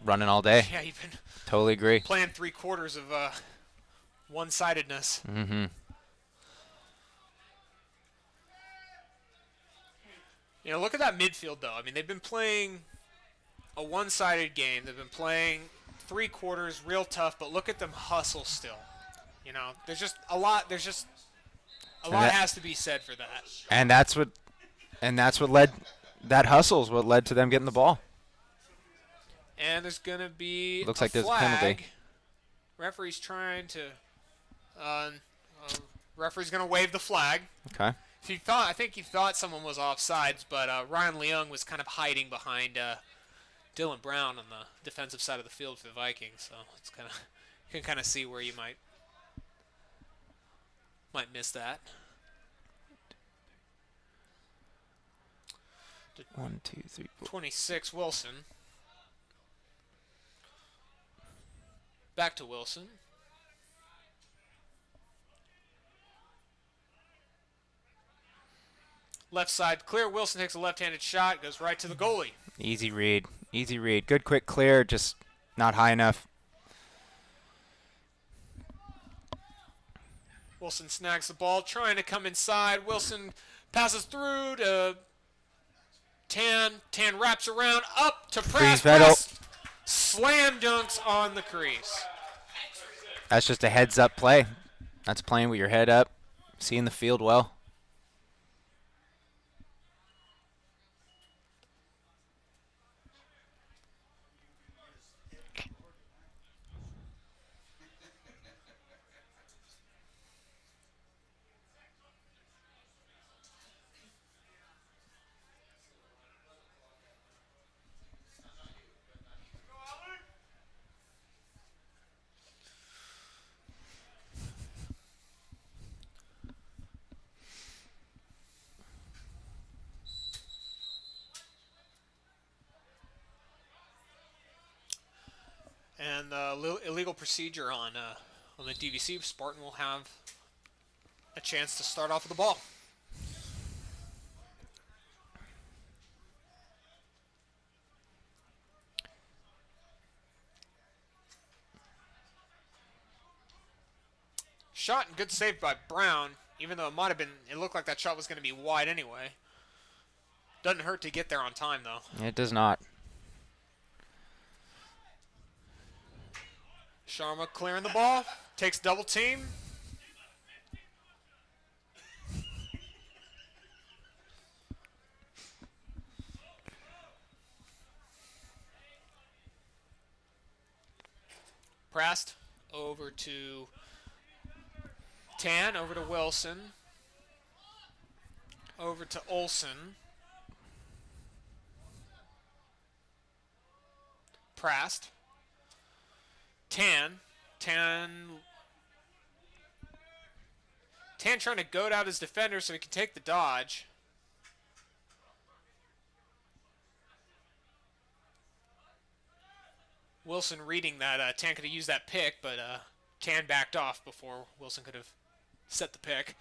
running all day. Yeah, you've been Totally agree. playing 3/4 of one-sidedness. Mm-hmm. You know, look at that midfield, though. I mean, they've been playing a one-sided game. They've been playing 3/4 real tough, but look at them hustle still. You know, there's just a lot. There's just a lot has to be said for that. And that's what led. That hustle is what led to them getting the ball. And there's gonna be Looks a like there's a flag. penalty. Referee's trying to. Referee's gonna wave the flag. Okay. I think he thought someone was offsides, but Ryan Leung was kind of hiding behind Dylan Brown on the defensive side of the field for the Vikings, so it's kind of you can kind of see where you might miss that. 1, 2, 3, 4. 26 Wilson. Back to Wilson. Left side clear. Wilson takes a left-handed shot, goes right to the goalie. Easy read. Easy read. Good quick clear, just not high enough. Wilson snags the ball, trying to come inside. Wilson passes through to Tan. Tan wraps around, up to Freeze press. pedal. Press. Slam dunks on the crease. That's just a heads-up play. That's playing with your head up, seeing the field well. And illegal procedure on the DVC. Spartan will have a chance to start off with the ball. Shot and good save by Brown, even though it looked like that shot was going to be wide anyway. Doesn't hurt to get there on time, though. It does not. Sharma clearing the ball, takes double team. Prast over to Tan, over to Wilson, over to Olsen. Prast. Tan trying to goad out his defender so he can take the dodge. Wilson reading that Tan could have used that pick, but Tan backed off before Wilson could have set the pick.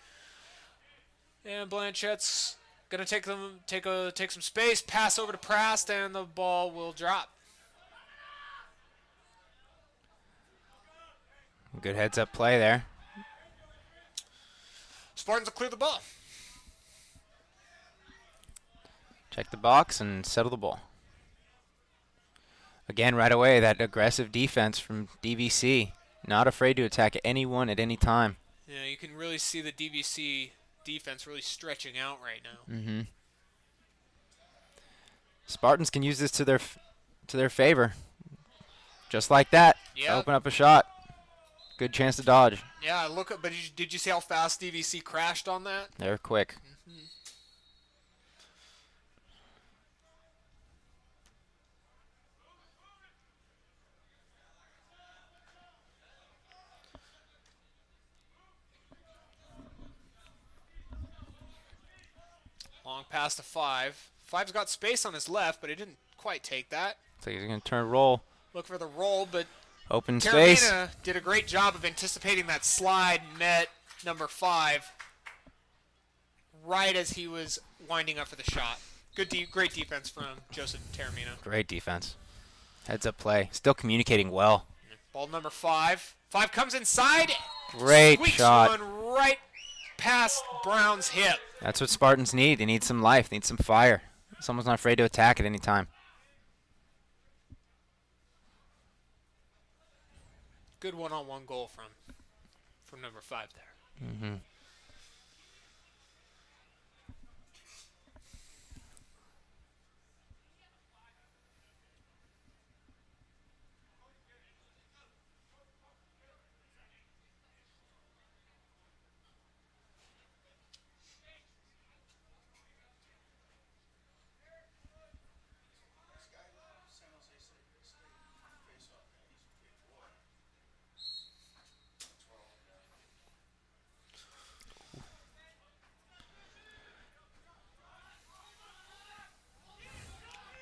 And Blanchette's gonna take some space, pass over to Prast, and the ball will drop. Good heads-up play there. Spartans will clear the ball. Check the box and settle the ball. Again, right away, that aggressive defense from DVC. Not afraid to attack anyone at any time. Yeah, you can really see the DVC defense really stretching out right now. Mm-hmm. Spartans can use this to their favor. Just like that. Yeah. Open up a shot. Good chance to dodge. Yeah, but did you see how fast DVC crashed on that? They're quick. Mm-hmm. Long pass to Five. Five's got space on his left, but he didn't quite take that. So he's going to turn roll. Look for the roll, but Open space. Terramina did a great job of anticipating that slide, met number 5 right as he was winding up for the shot. Great defense from Joseph Terramina. Great defense. Heads up play. Still communicating well. Ball number 5. 5 comes inside. Great Squeaks shot. one right past Brown's hip. That's what Spartans need. They need some life. They need some fire. Someone's not afraid to attack at any time. Good one-on-one goal from number 5 there. Mm-hmm.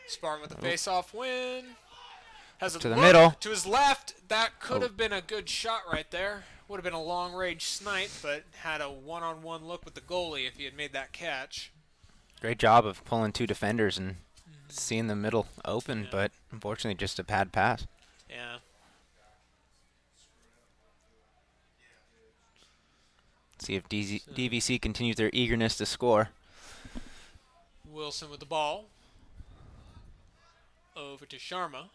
Spartan with the face-off win. Has a To the look middle. to his left. That could have been a good shot right there. Would have been a long-range snipe, but had a one-on-one look with the goalie if he had made that catch. Great job of pulling 2 defenders and seeing the middle open, but unfortunately just a bad pass. Yeah. See if DVC continues their eagerness to score. Wilson with the ball. Over to Sharma.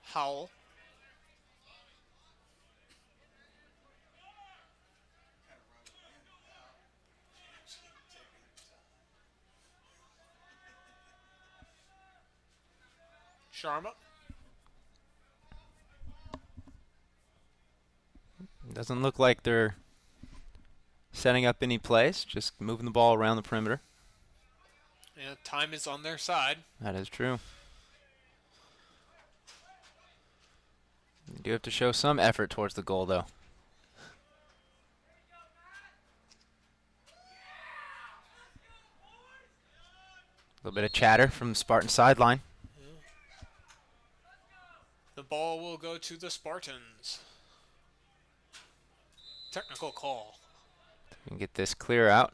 Howell. Sharma. Doesn't look like they're setting up any plays, just moving the ball around the perimeter. Yeah, time is on their side. That is true. You do have to show some effort towards the goal, though. A little bit of chatter from the Spartan sideline. The ball will go to the Spartans. Technical call. We can get this clear out.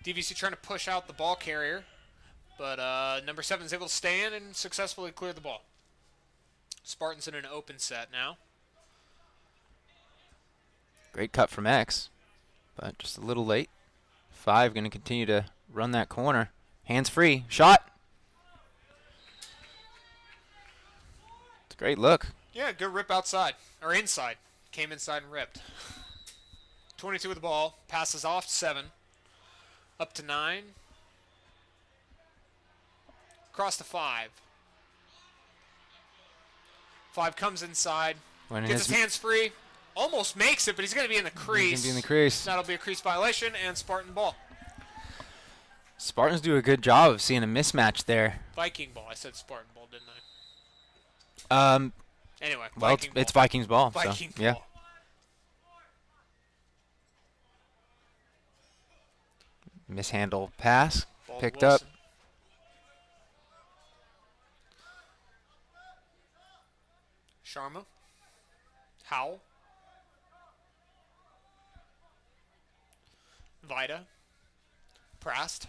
DVC trying to push out the ball carrier, but number 7 is able to stand and successfully clear the ball. Spartans in an open set now. Great cut from X, but just a little late. 5 going to continue to run that corner. Hands free. Shot. It's a great look. Yeah, good rip outside, or inside. Came inside and ripped. 22 with the ball. Passes off 7. Up to 9. Across to 5. 5 comes inside. Gets his hands free. Almost makes it, but he's going to be in the crease. He's going to be in the crease. That'll be a crease violation and Spartan ball. Spartans do a good job of seeing a mismatch there. Viking ball. I said Spartan ball, didn't I? Anyway, well, it's Vikings ball. Viking so, yeah. ball. Mishandle pass. Ball to Picked up. Wilson. Sharma. Howell. Vida. Prast.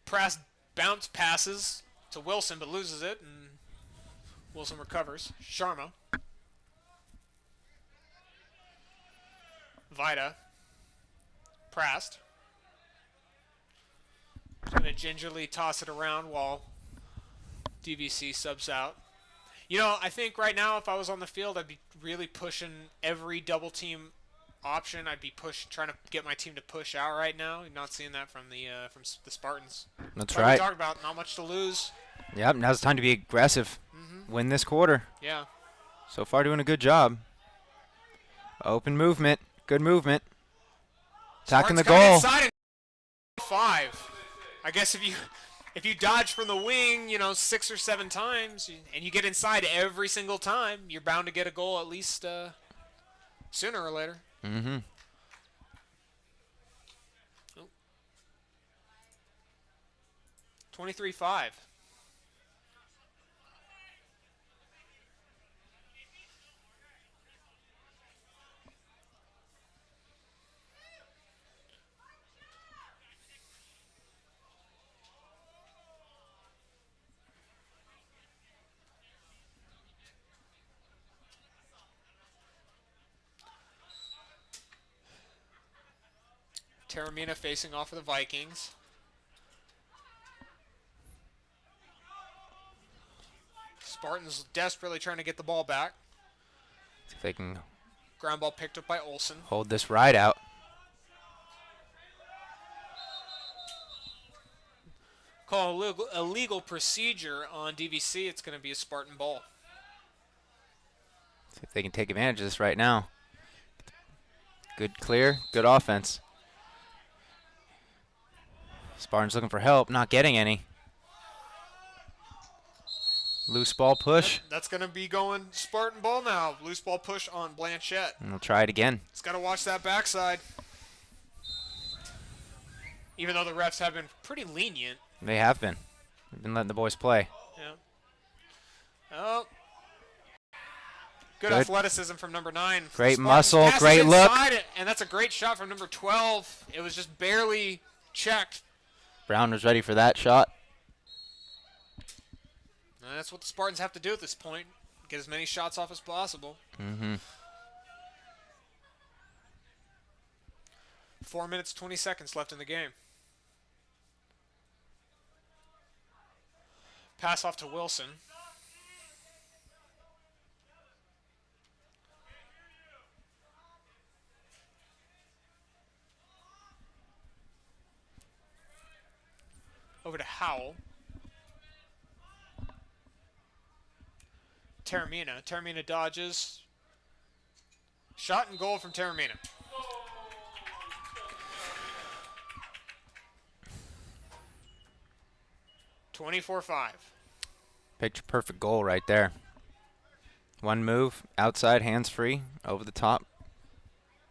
Prast bounce passes to Wilson but loses it, and Wilson recovers. Sharma. Vida. Prast. He's going to gingerly toss it around while DVC subs out. You know, I think right now if I was on the field, I'd be really pushing every double team option. I'd be trying to get my team to push out right now. You're not seeing that from the Spartans. That's like right. We talked about not much to lose. Yep, now's the time to be aggressive. Win this quarter. Yeah. So far doing a good job. Open movement. Good movement. Attacking the goal. Inside and 5. I guess if you dodge from the wing, 6 or 7 times, and you get inside every single time, you're bound to get a goal at least sooner or later. Mm-hmm. Oh. 23-5. Taramina facing off for the Vikings. Spartans desperately trying to get the ball back. See if they can Ground ball picked up by Olsen. hold this ride out. Call a legal procedure on DVC. It's going to be a Spartan ball. See if they can take advantage of this right now. Good clear, good offense. Spartans looking for help, not getting any. Loose ball push. That's going to be going Spartan ball now. Loose ball push on Blanchette. And we'll try it again. He's got to watch that backside. Even though the refs have been pretty lenient. They have been. They've been letting the boys play. Yeah. Oh. Good athleticism from number 9. Great Spartans muscle, great look. And that's a great shot from number 12. It was just barely checked. Brown was ready for that shot. And that's what the Spartans have to do at this point. Get as many shots off as possible. Mm-hmm. 4 minutes, 20 seconds left in the game. Pass off to Wilson. Over to Howell. Taramina. Taramina dodges. Shot and goal from Taramina. $24-5. Picture perfect goal right there. One move, outside, hands free, over the top.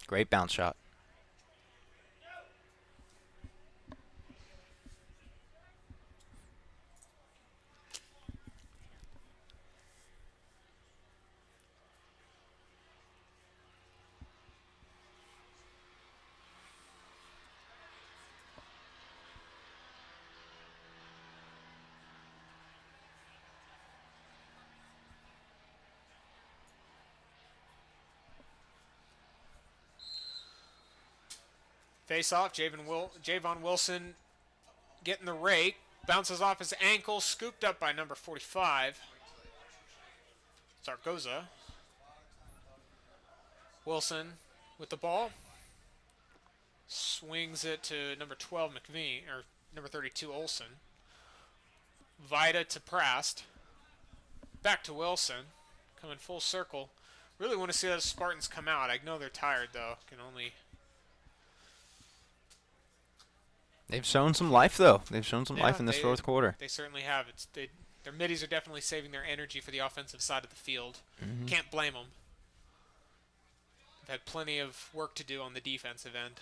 Great bounce shot. Face off, Javon Wilson getting the rake. Bounces off his ankle, scooped up by number 45. Zaragoza. Wilson with the ball. Swings it to number 12, McVean, or number 32, Olson. Vida to Prast. Back to Wilson. Coming full circle. Really want to see those Spartans come out. I know they're tired, though. Can only... They've shown some life, though. They've shown some life in this fourth quarter. They certainly have. Their middies are definitely saving their energy for the offensive side of the field. Can't blame them. They've had plenty of work to do on the defensive end.